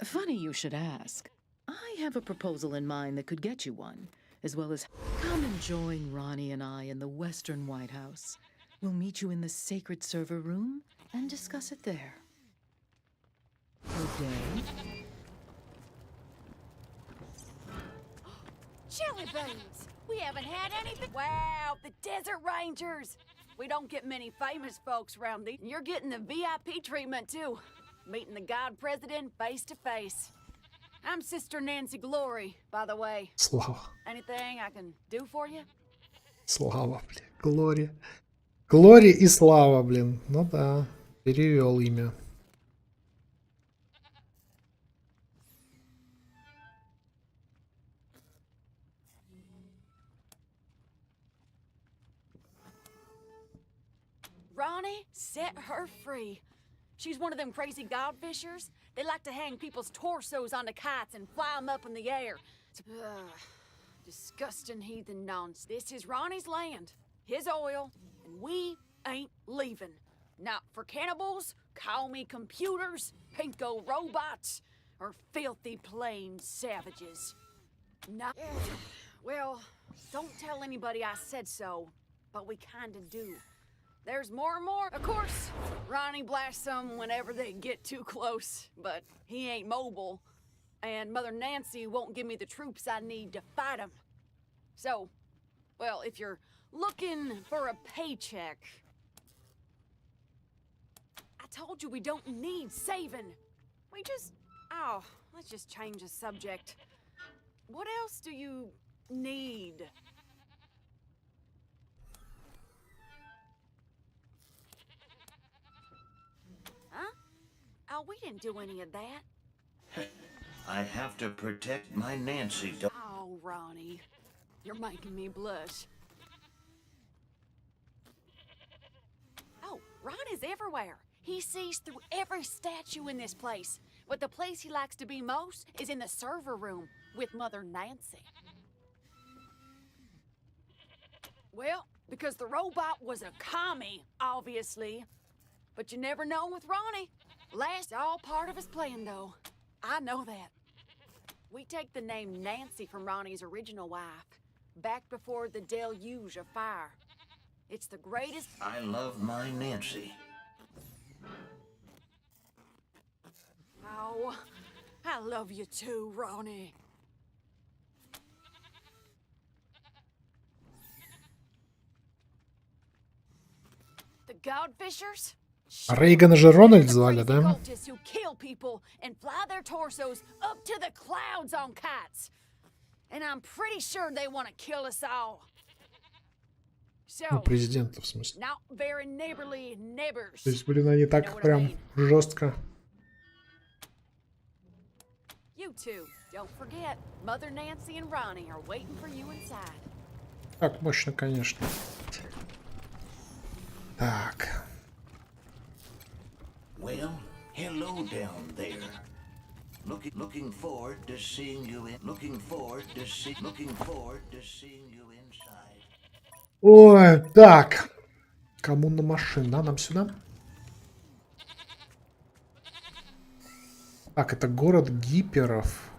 Funny you should ask. I have a proposal in mind that could get you one, as well as come and join Ronnie and I in the Western White House. We'll meet you in the sacred server room and discuss it there. Good day. Jelly beans! We haven't had anything. Wow, the Desert Rangers! We don't get many famous folks around these. You're getting the VIP treatment, too. Meeting the God President face to face. I'm Sister Nancy Glory, by the way. Слава. Anything I can do for you? Слава, блин. Глория. Глория и Слава, блин. Ну да. Перевел имя. Ronnie, set her free. She's one of them crazy godfishers. They like to hang people's torsos onto kites and fly them up in the air. Disgusting heathen nonsense. This is Ronnie's land, his oil, and we ain't leaving. Not for cannibals, call me computers, pinko robots, or filthy plain savages. Not. Well, don't tell anybody I said so, but we kinda do. There's more and more. Of course, Ronnie blasts them whenever they get too close, but he ain't mobile. And Mother Nancy won't give me the troops I need to fight him. So, well, if you're looking for a paycheck, I told you we don't need saving. We just, let's just change the subject. What else do you need? Huh? Oh, we didn't do any of that. I have to protect my Nancy. Oh, Ronnie, you're making me blush. Oh, Ron is everywhere. He sees through every statue in this place. But the place he likes to be most is in the server room with Mother Nancy. Well, because the robot was a commie, obviously. But you never know with Ronnie. Last, all part of his plan, though. I know that. We take the name Nancy from Ronnie's original wife, back before the deluge of fire. It's the greatest... I love my Nancy. Oh, I love you too, Ronnie. godfishers? Рейгана же Рональд звали, да? Cultists who kill people and fly their torsos up to the clouds on kites. And I'm pretty sure they want to kill us all. Ну, So, президента, в смысле. not very neighborly neighbors. То есть, блин, они так прям жестко. You two, don't forget, Mother Nancy and Ronnie are waiting for you inside. Так, мощно, конечно. Так. Well, hello down there. Looking forward to seeing you in. Looking forward to seeing you inside. Ой, так. Коммуна машин, да, нам сюда? Так, это город гиперов.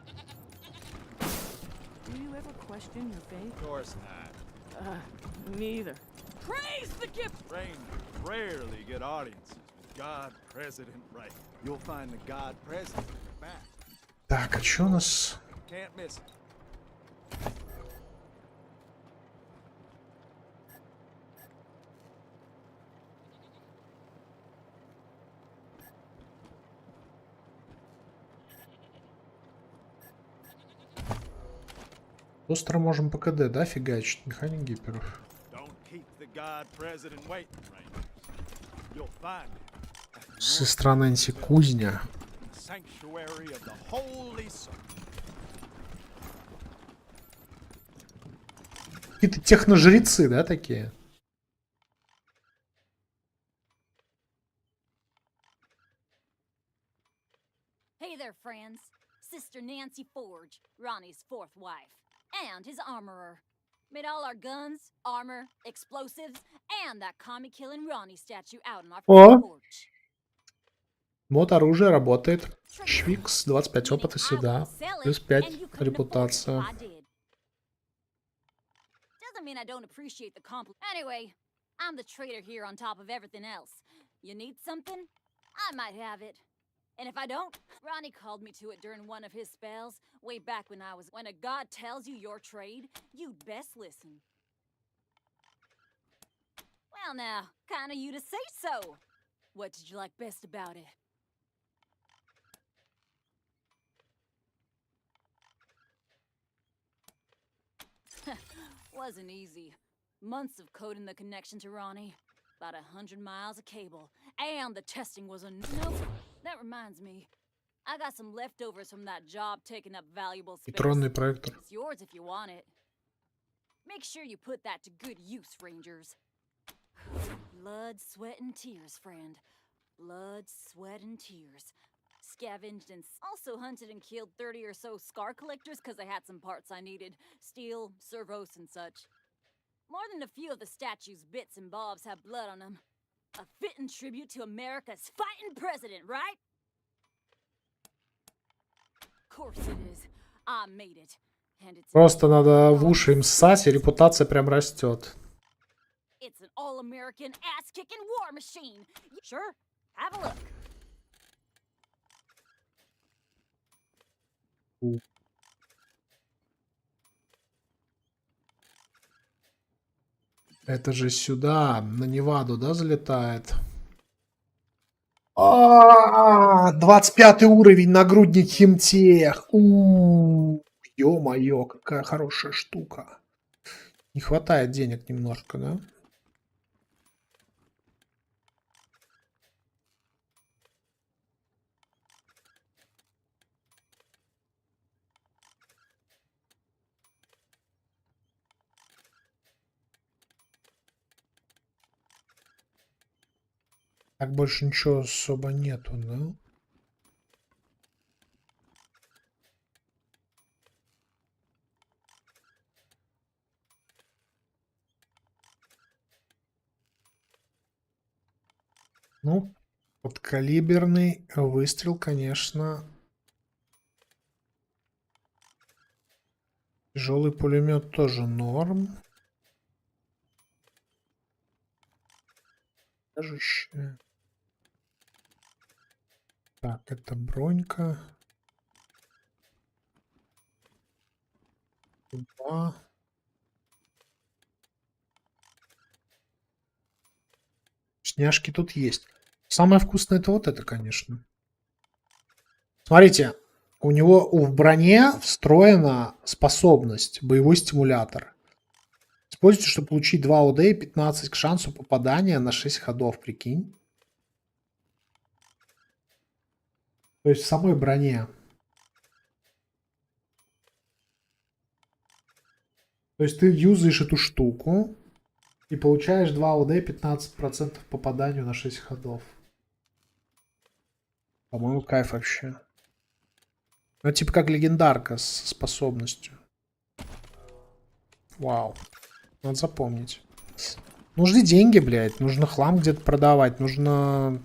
Of course not. Neither. Praise the gift! Rain rarely get audiences with God President right. You'll find the God President back. Так, а что у нас? Can't miss it. Остро можем по КД, да, фигачить? Механик гиперов. Don't keep the God President waiting, right? You'll find it. Сестра Нэнси Кузня. Sanctuary of the Holy Soul. Какие-то техножрецы, да, такие? Hey there, friends. Sister Nancy Forge, Ronnie's fourth wife, and his armorer. Made all our guns, armor, explosives, and that commie-killing Ronnie statue out on our front porch. Мод оружия работает. Швикс, 25 опыта сюда. Плюс 5 репутация. Doesn't mean I don't appreciate the compliment. Anyway, I'm the trader here on top of everything else. You need something? I might have it. And if I don't, Ronnie called me to it during one of his spells, way back when I was. When a god tells you your trade, you'd best listen. Well now, kinda you to say so. What did you like best about it? Wasn't easy. Months of coding the connection to Ronnie. About 100 miles of cable. And the testing was a nope. That reminds me. I got some leftovers from that job taking up valuable space. Нейтронный проектор. It's yours if you want it. Make sure you put that to good use, Rangers. Blood, sweat, and tears, friend. Blood, sweat, and tears. Scavenged and also hunted and killed 30 or so scar collectors because I had some parts I needed. Steel, servos, and such. More than a few of the statue's bits and bobs have blood on them. A fitting tribute to America's fighting president, right? Of course it is. I made it. And it's Просто надо в уши им ссать, и репутация прям растет. It's an all-American ass-kicking war machine. Sure, have a look. Это же сюда, на Неваду, да, залетает? 25 уровень, нагрудник химтех. Ё-моё, какая хорошая штука. Не хватает денег немножко, да? Так больше ничего особо нету, да? Ну, подкалиберный выстрел, конечно. Тяжелый пулемет тоже норм. Кажущее. Так, это бронька. 2. Вкусняшки тут есть. Самое вкусное это вот это, конечно. Смотрите, у него в броне встроена способность боевой стимулятор. Используйте, чтобы получить 2 ОД и 15 к шансу попадания на 6 ходов, прикинь. То есть в самой броне. То есть ты юзаешь эту штуку и получаешь 2 ОД 15% попаданию на 6 ходов. По-моему, кайф вообще. Ну, типа как легендарка с способностью. Вау. Надо запомнить. Нужны деньги, блядь. Нужно хлам где-то продавать. Нужно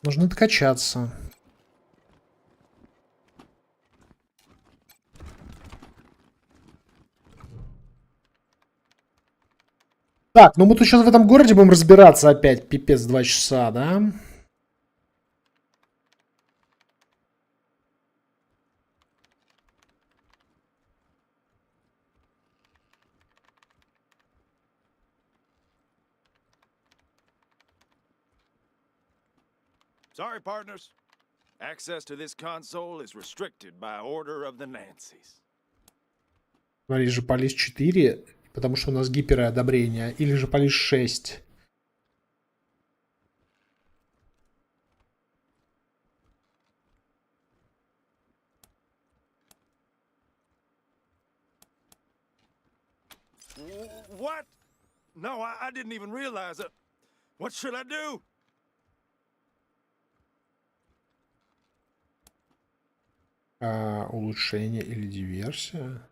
докачаться. Так, ну мы тут сейчас в этом городе будем разбираться опять. Пипец, 2 часа, да? Sorry, partners. Access to this console is restricted by order of the Nancys. Смотри, же полис 4, потому что у нас гиперодобрение. Или же полис 6. What? No, I didn't even realize it. What should I do? Улучшение или диверсия?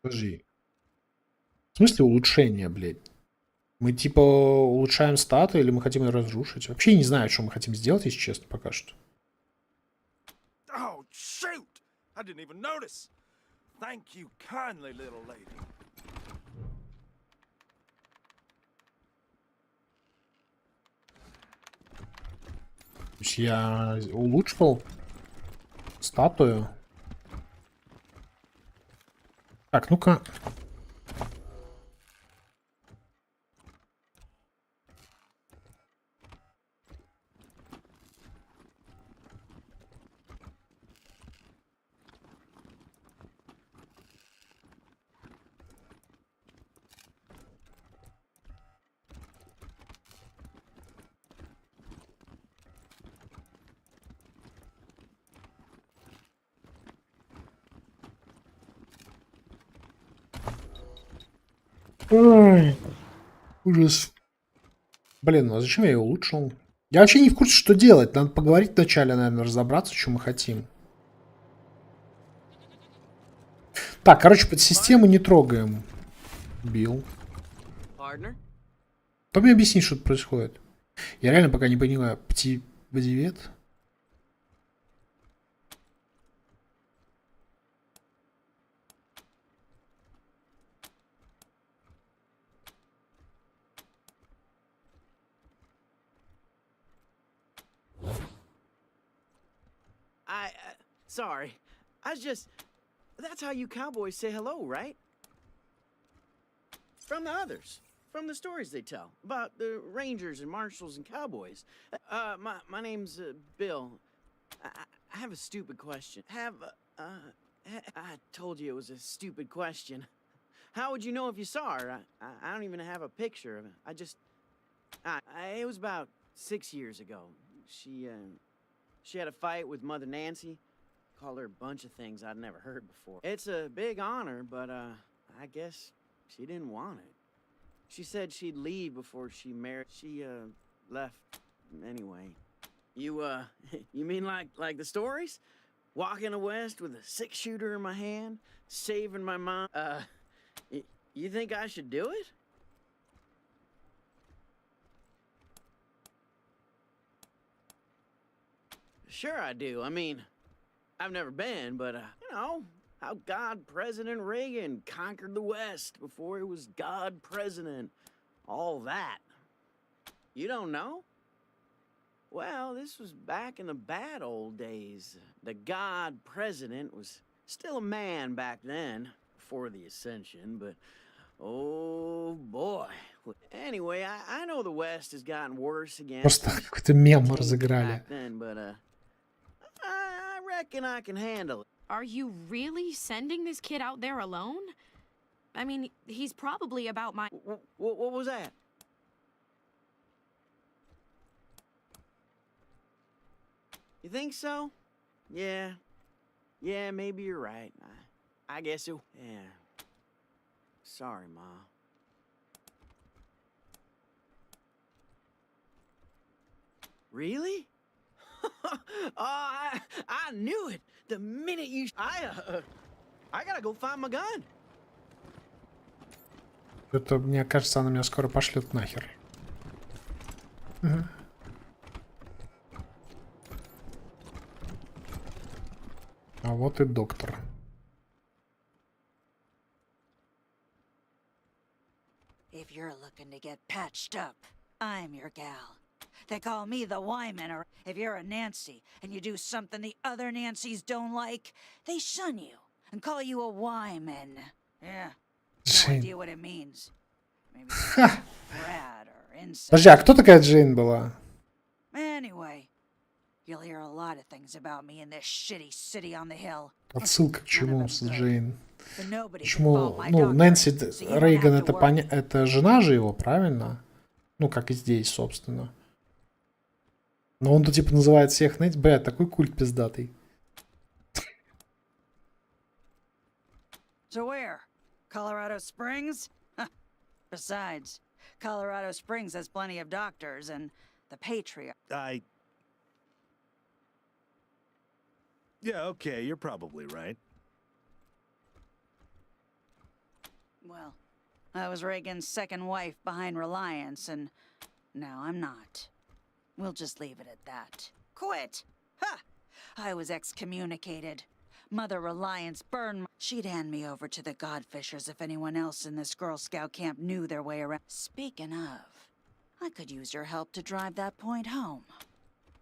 Подожди. В смысле улучшение, блядь? Мы типа улучшаем статы или мы хотим ее разрушить? Вообще не знаю, что мы хотим сделать, если честно, пока что. Oh, shoot! I didn't even notice. Thank you kindly, little lady. То есть я улучшил статую. Так, ну-ка. Ой, ужас. Блин, ну а зачем я ее улучшил? Я вообще не в курсе, что делать. Надо поговорить вначале, наверное, разобраться, что мы хотим. Так, короче, подсистему не трогаем. Бил. Кто мне объяснит, что тут происходит? Я реально пока не понимаю. Птибадивет? Sorry. I was just... That's how you cowboys say hello, right? From the others. From the stories they tell. About the rangers and marshals and cowboys. My name's Bill. I have a stupid question. I told you it was a stupid question. How would you know if you saw her? I don't even have a picture of her. It was about 6 years ago. She had a fight with Mother Nancy. Called her a bunch of things I'd never heard before. It's a big honor, but I guess she didn't want it. She said she'd leave before she married. She left anyway. You mean like the stories? Walking west with a 6-shooter in my hand, saving my mom. You think I should do it? Sure I do. I mean, I've never been, but, you know, how God President Reagan conquered the West before he was God President. All that. You don't know? Well, this was back in the bad old days. The God President was still a man back then, before the ascension, but oh boy. Anyway, I know the West has gotten worse again. Просто какой-то мем разыграли. Then, but I reckon I can handle it. Are you really sending this kid out there alone? I mean, he's probably about my... What was that? You think so? Yeah. Yeah, maybe you're right. I guess it... Yeah. Sorry, Ma. Really? I knew it. The minute you... I gotta go find my gun. Это, мне кажется, она меня скоро пошлет нахер. А вот и доктор. If you're looking to get patched up, I'm your gal. They call me the Wyman, or if you're a Nancy and you do something the other Nancys don't like, they shun you and call you a Wyman. Yeah. No idea what it means. Maybe rat or insect. Подожди, а кто такая Джейн была? Anyway, you'll hear a lot of things about me in this shitty city on the hill. Отсылка к чему с Джейн? Почему, ну, Нэнси Рейган это жена же его, правильно? Ну, как и здесь, собственно. Но он тут типа называет всех Нэнси. Блядь, такой культ пиздатый. So where? Colorado Springs? Besides, Colorado Springs has plenty of doctors and the Patriot. Yeah, okay, you're probably right. Well, I was Reagan's second wife behind Reliance, and now I'm not. We'll just leave it at that. Quit! Ha! I was excommunicated. Mother Reliance burned. She'd hand me over to the Godfishers if anyone else in this Girl Scout camp knew their way around. Speaking of, I could use your help to drive that point home.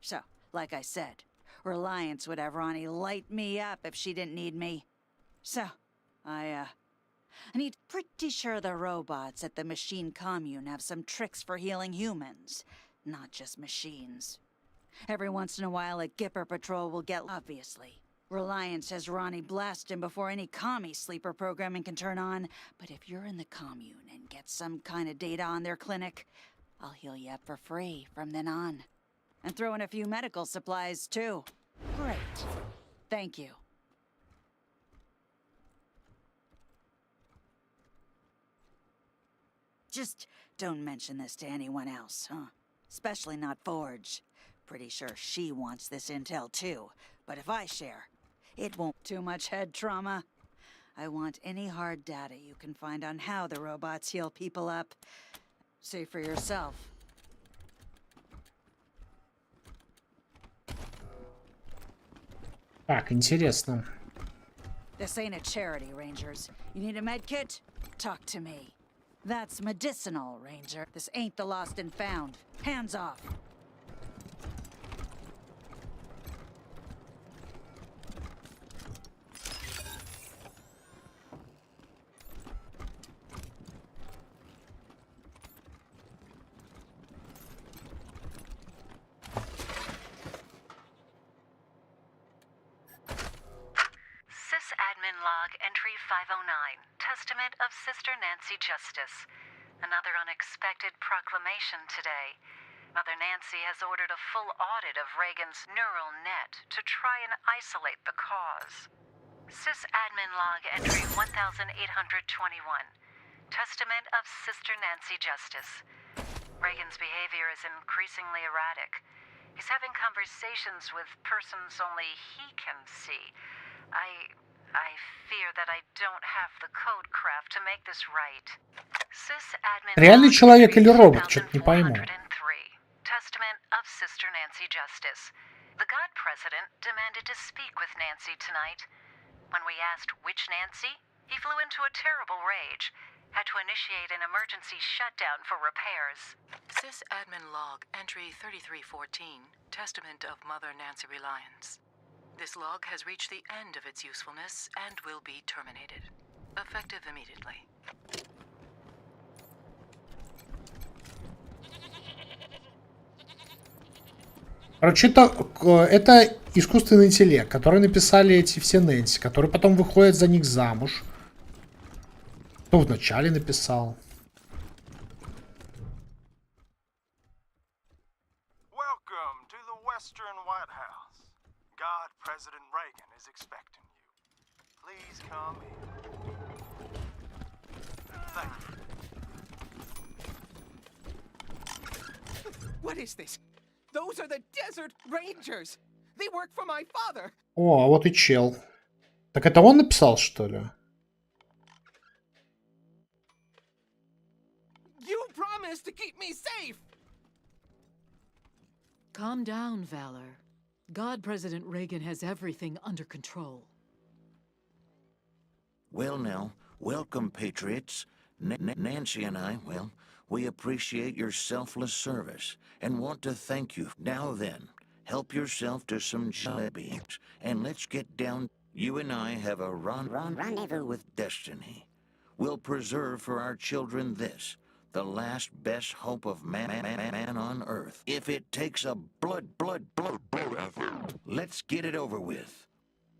So, like I said, Reliance would have Ronnie light me up if she didn't need me. So, I need pretty sure the robots at the machine commune have some tricks for healing humans, not just machines. Every once in a while, a Gipper patrol will get... Obviously, Reliance has Ronnie blast him before any commie sleeper programming can turn on. But if you're in the commune and get some kind of data on their clinic, I'll heal you up for free from then on. And throw in a few medical supplies, too. Great. Thank you. Just don't mention this to anyone else, huh? Especially not Forge. Pretty sure she wants this intel too. But if I share, it won't too much head trauma. I want any hard data you can find on how the robots heal people up. See for yourself. Так, интересно. This ain't a charity, Rangers. You need a med kit? Talk to me. That's medicinal, Ranger. This ain't the lost and found. Hands off. Sysadmin log entry 509. Testament of Sister Nancy Justice. Another unexpected proclamation today. Mother Nancy has ordered a full audit of Reagan's neural net to try and isolate the cause. Sysadmin log entry 1821. Testament of Sister Nancy Justice. Reagan's behavior is increasingly erratic. He's having conversations with persons only he can see. I fear that I don't have the code craft to make this right. Реальный человек или робот? Что-то не пойму. Testament of Sister Nancy Justice. The God President demanded to speak with Nancy tonight. When we asked which Nancy, he flew into a terrible rage. Had to initiate an emergency shutdown for repairs. Sysadmin log entry 3314. Testament of Mother Nancy Reliance. This log has reached the end of its usefulness and will be terminated. Effective immediately. Короче, это искусственный интеллект, который написали эти все Нэнси, который потом выходит за них замуж. Кто вначале написал? Welcome to the Western White House. God, President Reagan is expecting you. Please come in. Thank you. What is this? Those are the Desert Rangers. They work for my father. О, а вот и чел. Так это он написал, что ли? You promised to keep me safe. Calm down, Valor. God President Reagan has everything under control. Well now, welcome, patriots. Nancy and I, well, we appreciate your selfless service and want to thank you. Now then, help yourself to some jalebies and let's get down. You and I have a rendezvous with destiny. We'll preserve for our children this, the last best hope of man on earth. If it takes a blood, let's get it over with.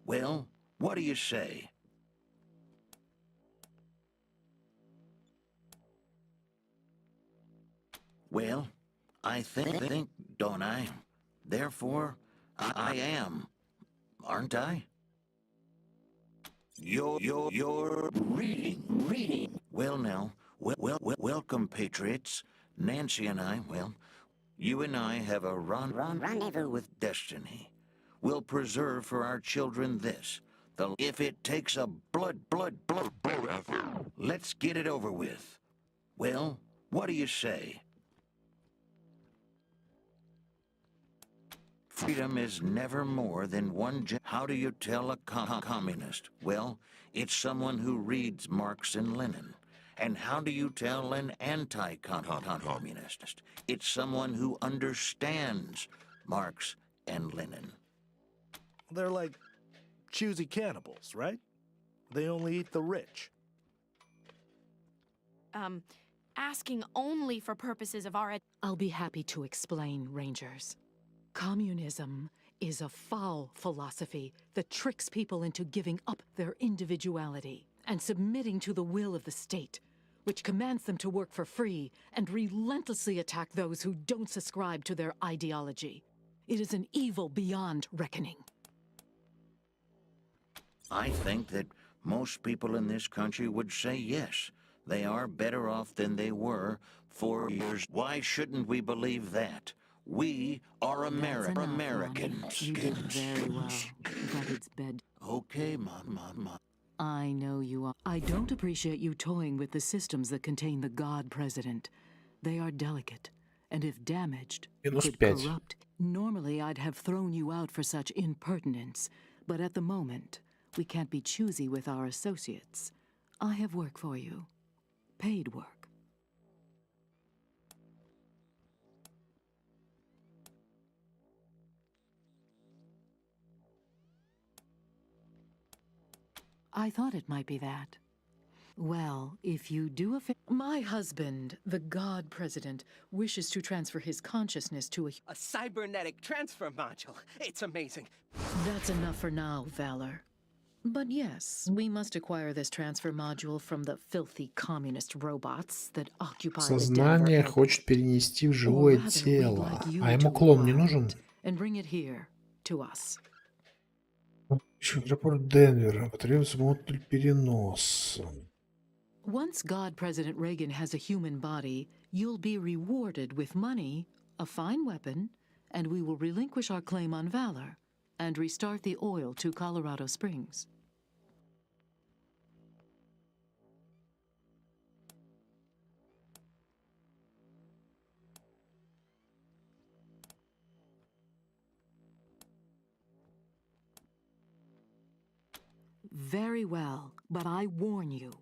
Well, what do you say? Well, I think, don't I? Therefore, I am, aren't I? You're reading. Well now, welcome, patriots. Nancy and I, well, you and I have a rendezvous with destiny. We'll preserve for our children this, if it takes a blood, let's get it over with. Well, what do you say? Freedom is never more than one. How do you tell a communist? Well, it's someone who reads Marx and Lenin. And how do you tell an anti-communist? It's someone who understands Marx and Lenin. They're like choosy cannibals, right? They only eat the rich. Asking only for purposes of our... I'll be happy to explain, Rangers. Communism is a foul philosophy that tricks people into giving up their individuality and submitting to the will of the state, which commands them to work for free and relentlessly attack those who don't subscribe to their ideology. It is an evil beyond reckoning. I think that most people in this country would say yes. They are better off than they were 4 years. Why shouldn't we believe that? We are Americans. You did very well, but it's bed. Okay, Mom. I know you are. I don't appreciate you toying with the systems that contain the God President. They are delicate, and if damaged, could corrupt. Normally, I'd have thrown you out for such impertinence, but at the moment, we can't be choosy with our associates. I have work for you. Paid work. I thought it might be that. Well, if you do my husband, the God President, wishes to transfer his consciousness to A cybernetic transfer module. It's amazing. That's enough for now, Valor. But yes, we must acquire this transfer module from the filthy communist robots that occupy Сознание хочет перенести в живое тело, а ему клон не нужен. And bring it here to us. Аэропорт Денвера. Потребуется модуль переноса. Once God President Reagan has a human body, you'll be rewarded with money, a fine weapon, and we will relinquish our claim on Valor and restart the oil to Colorado Springs. Very well, but I warn you,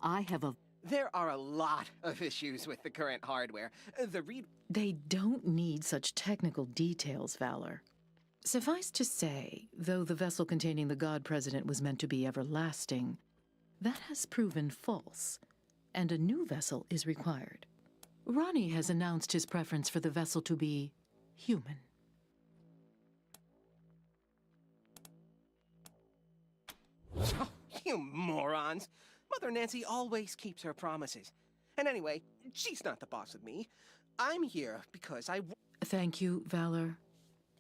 I have a... There are a lot of issues with the current hardware. They don't need such technical details, Valor. Suffice to say, though the vessel containing the God President was meant to be everlasting, That has proven false, and a new vessel is required. Ronnie has announced his preference for the vessel to be human. Oh, you morons! Mother Nancy always keeps her promises. And anyway, she's not the boss of me. I'm here because I... Thank you, Valor.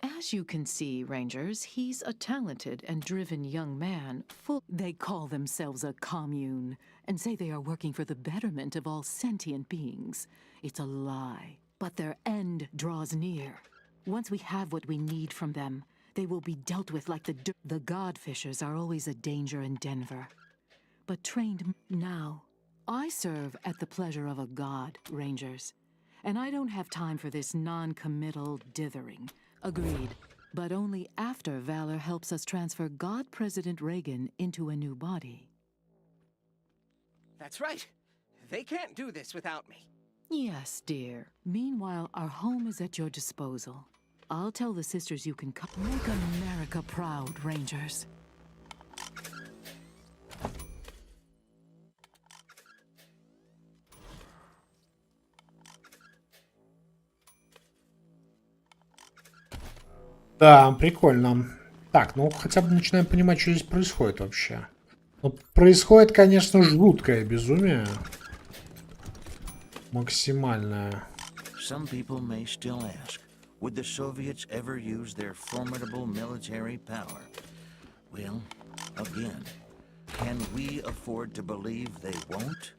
As you can see, Rangers, he's a talented and driven young man. They call themselves a commune and say they are working for the betterment of all sentient beings. It's a lie. But their end draws near. Once we have what we need from them, they will be dealt with like the godfishers are always a danger in Denver. But trained now, I serve at the pleasure of a god, Rangers. And I don't have time for this non-committal dithering. Agreed. But only after Valor helps us transfer God President Reagan into a new body. That's right. They can't do this without me. Yes, dear. Meanwhile, our home is at your disposal. I'll tell the sisters you can come. Make America proud, Rangers. Да, прикольно. Так, ну хотя бы начинаем понимать, что здесь происходит вообще. Ну, происходит, конечно, жуткое безумие. Максимальное. Some people may still ask, would the Soviets ever use their formidable military power? Well, again, can we afford to believe they won't?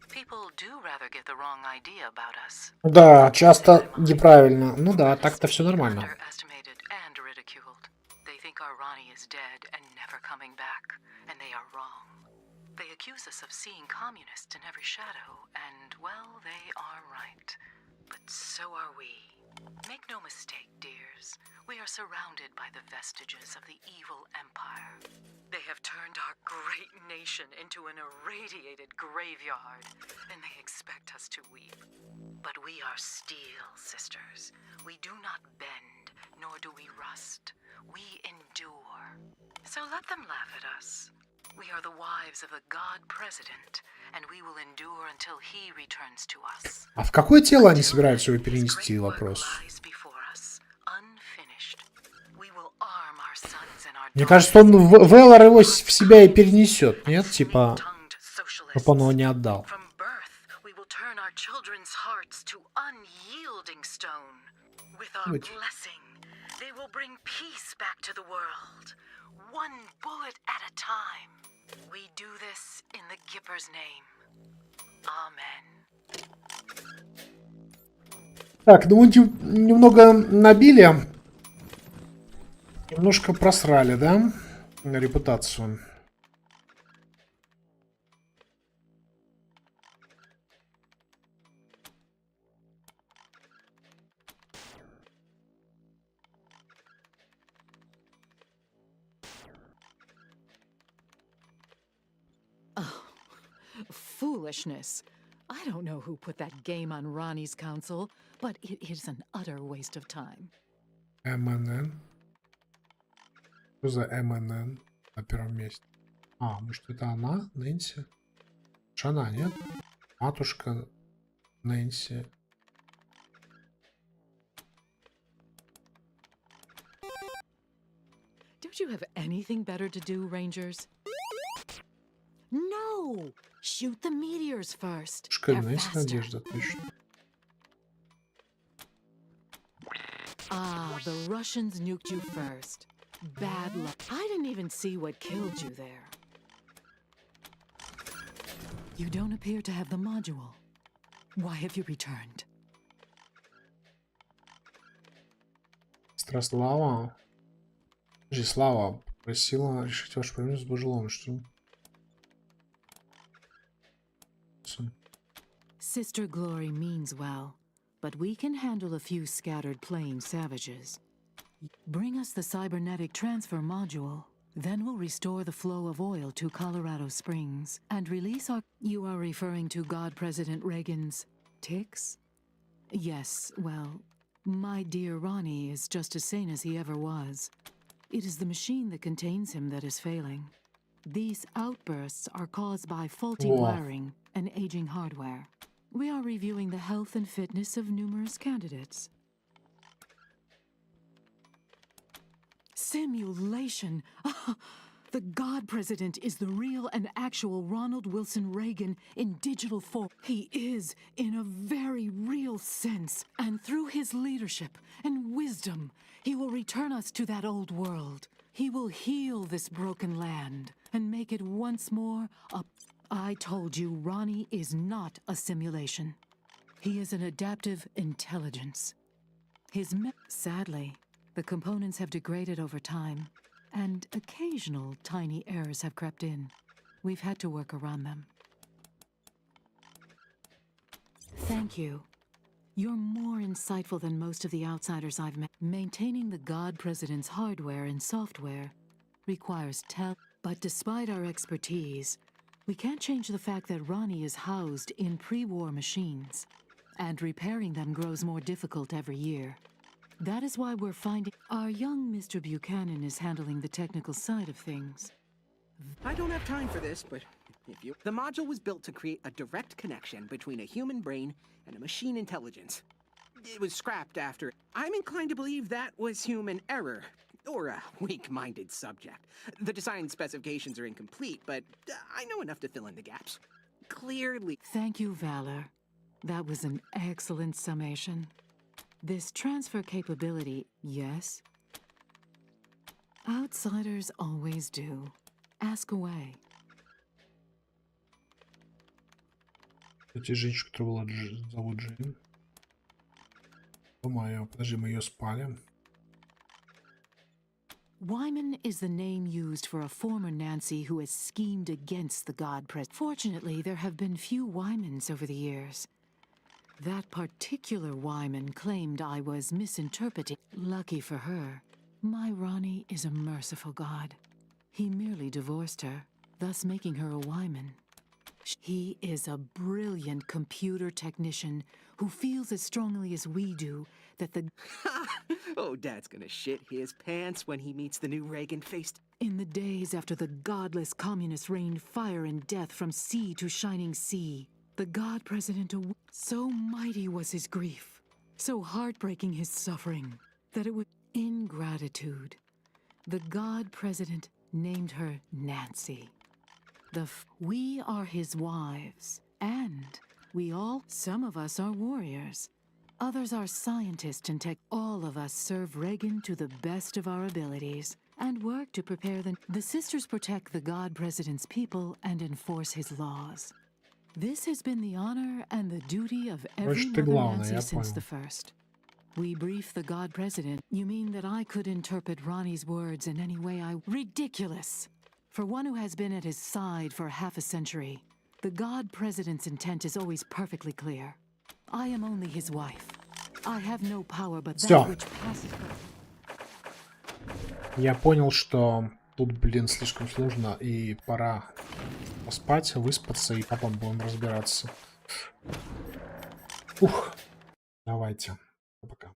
People do rather get the wrong idea about us. Да, часто неправильно. Ну да, так-то все нормально. Underestimated and ridiculed. They think our Ronnie is dead and never coming back, and they are wrong. They accuse us of seeing communists in every shadow, and, well, they are right. But so are we. Make no mistake, dears. We are surrounded by the vestiges of the evil empire. They have turned our great nation into an irradiated graveyard, and they expect us to weep. But we are steel, sisters. We do not bend, nor do we rust. We endure. So let them laugh at us. We are the wives of the God President, and we will endure until he returns to us. А в какое тело они собираются его перенести, вопрос? Мне кажется, он Велор его в себя и перенесет, нет? Типа, чтобы он его не отдал. Быть. Так, ну мы немного набили. Немножко просрали, да? Репутацию. Foolishness. I don't know who put that game on Ronnie's council, but it is an utter waste of time. МНН. Что за МНН на первом месте? А, может это она, Нэнси? Шана, нет? Матушка Нэнси. Don't you have anything better to do, Rangers? No! Shoot the meteors first. Нэнси, Надежда, точно. Ah, the Russians nuked you first. Bad luck. I didn't even see what killed you there. You don't appear to have the module. Why have you returned? Страслава. Слава просила решить вашу проблему с Божелом. Что? Sister Glory means well, but we can handle a few scattered plain savages. Bring us the cybernetic transfer module. Then we'll restore the flow of oil to Colorado Springs and release our... You are referring to God President Reagan's ticks? Yes, well, my dear Ronnie is just as sane as he ever was. It is the machine that contains him that is failing. These outbursts are caused by faulty wiring and aging hardware. We are reviewing the health and fitness of numerous candidates. Simulation! The God President is the real and actual Ronald Wilson Reagan in digital form. He is, in a very real sense, and through his leadership and wisdom, he will return us to that old world. He will heal this broken land and make it once more a... I told you, Ronnie is not a simulation. He is an adaptive intelligence. Sadly, the components have degraded over time, and occasional tiny errors have crept in. We've had to work around them. Thank you. You're more insightful than most of the outsiders I've met. Maintaining the God President's hardware and software requires but despite our expertise, we can't change the fact that Ronnie is housed in pre-war machines, and repairing them grows more difficult every year. That is why we're finding our young Mr. Buchanan is handling the technical side of things. I don't have time for this, but if you... The module was built to create a direct connection between a human brain and a machine intelligence. It was scrapped after... I'm inclined to believe that was human error, or a weak-minded subject. The design specifications are incomplete, but I know enough to fill in the gaps. Clearly... Thank you, Valor. That was an excellent summation. This transfer capability, yes? Outsiders always do. Ask away. Эти женщину, которую зовут Джин. Думаю, подожди, мы ее спали. Wyman is the name used for a former Nancy who has schemed against the God President. Fortunately, there have been few Wymans over the years. That particular Wyman claimed I was misinterpreting. Lucky for her, my Ronnie is a merciful God. He merely divorced her, thus making her a Wyman. He is a brilliant computer technician who feels as strongly as we do that the... Oh, Dad's gonna shit his pants when he meets the new Reagan-faced... In the days after the godless communists rained fire and death from sea to shining sea, the God President... So mighty was his grief, so heartbreaking his suffering, that it was ingratitude. The God President named her Nancy. We are his wives, and we all... Some of us are warriors. Others are scientists and tech. All of us serve Reagan to the best of our abilities and work to prepare them. The sisters protect the God President's people and enforce his laws. This has been the honor and the duty of every Mother Nancy since the first. We brief the God President. You mean that I could interpret Ronnie's words in any way I... Ridiculous! For one who has been at his side for half a century, the God President's intent is always perfectly clear. I am only his wife. I have no power but that which passes her. Я понял, что тут, блин, слишком сложно, и пора поспать, выспаться, и потом будем разбираться. Ух, давайте. Пока.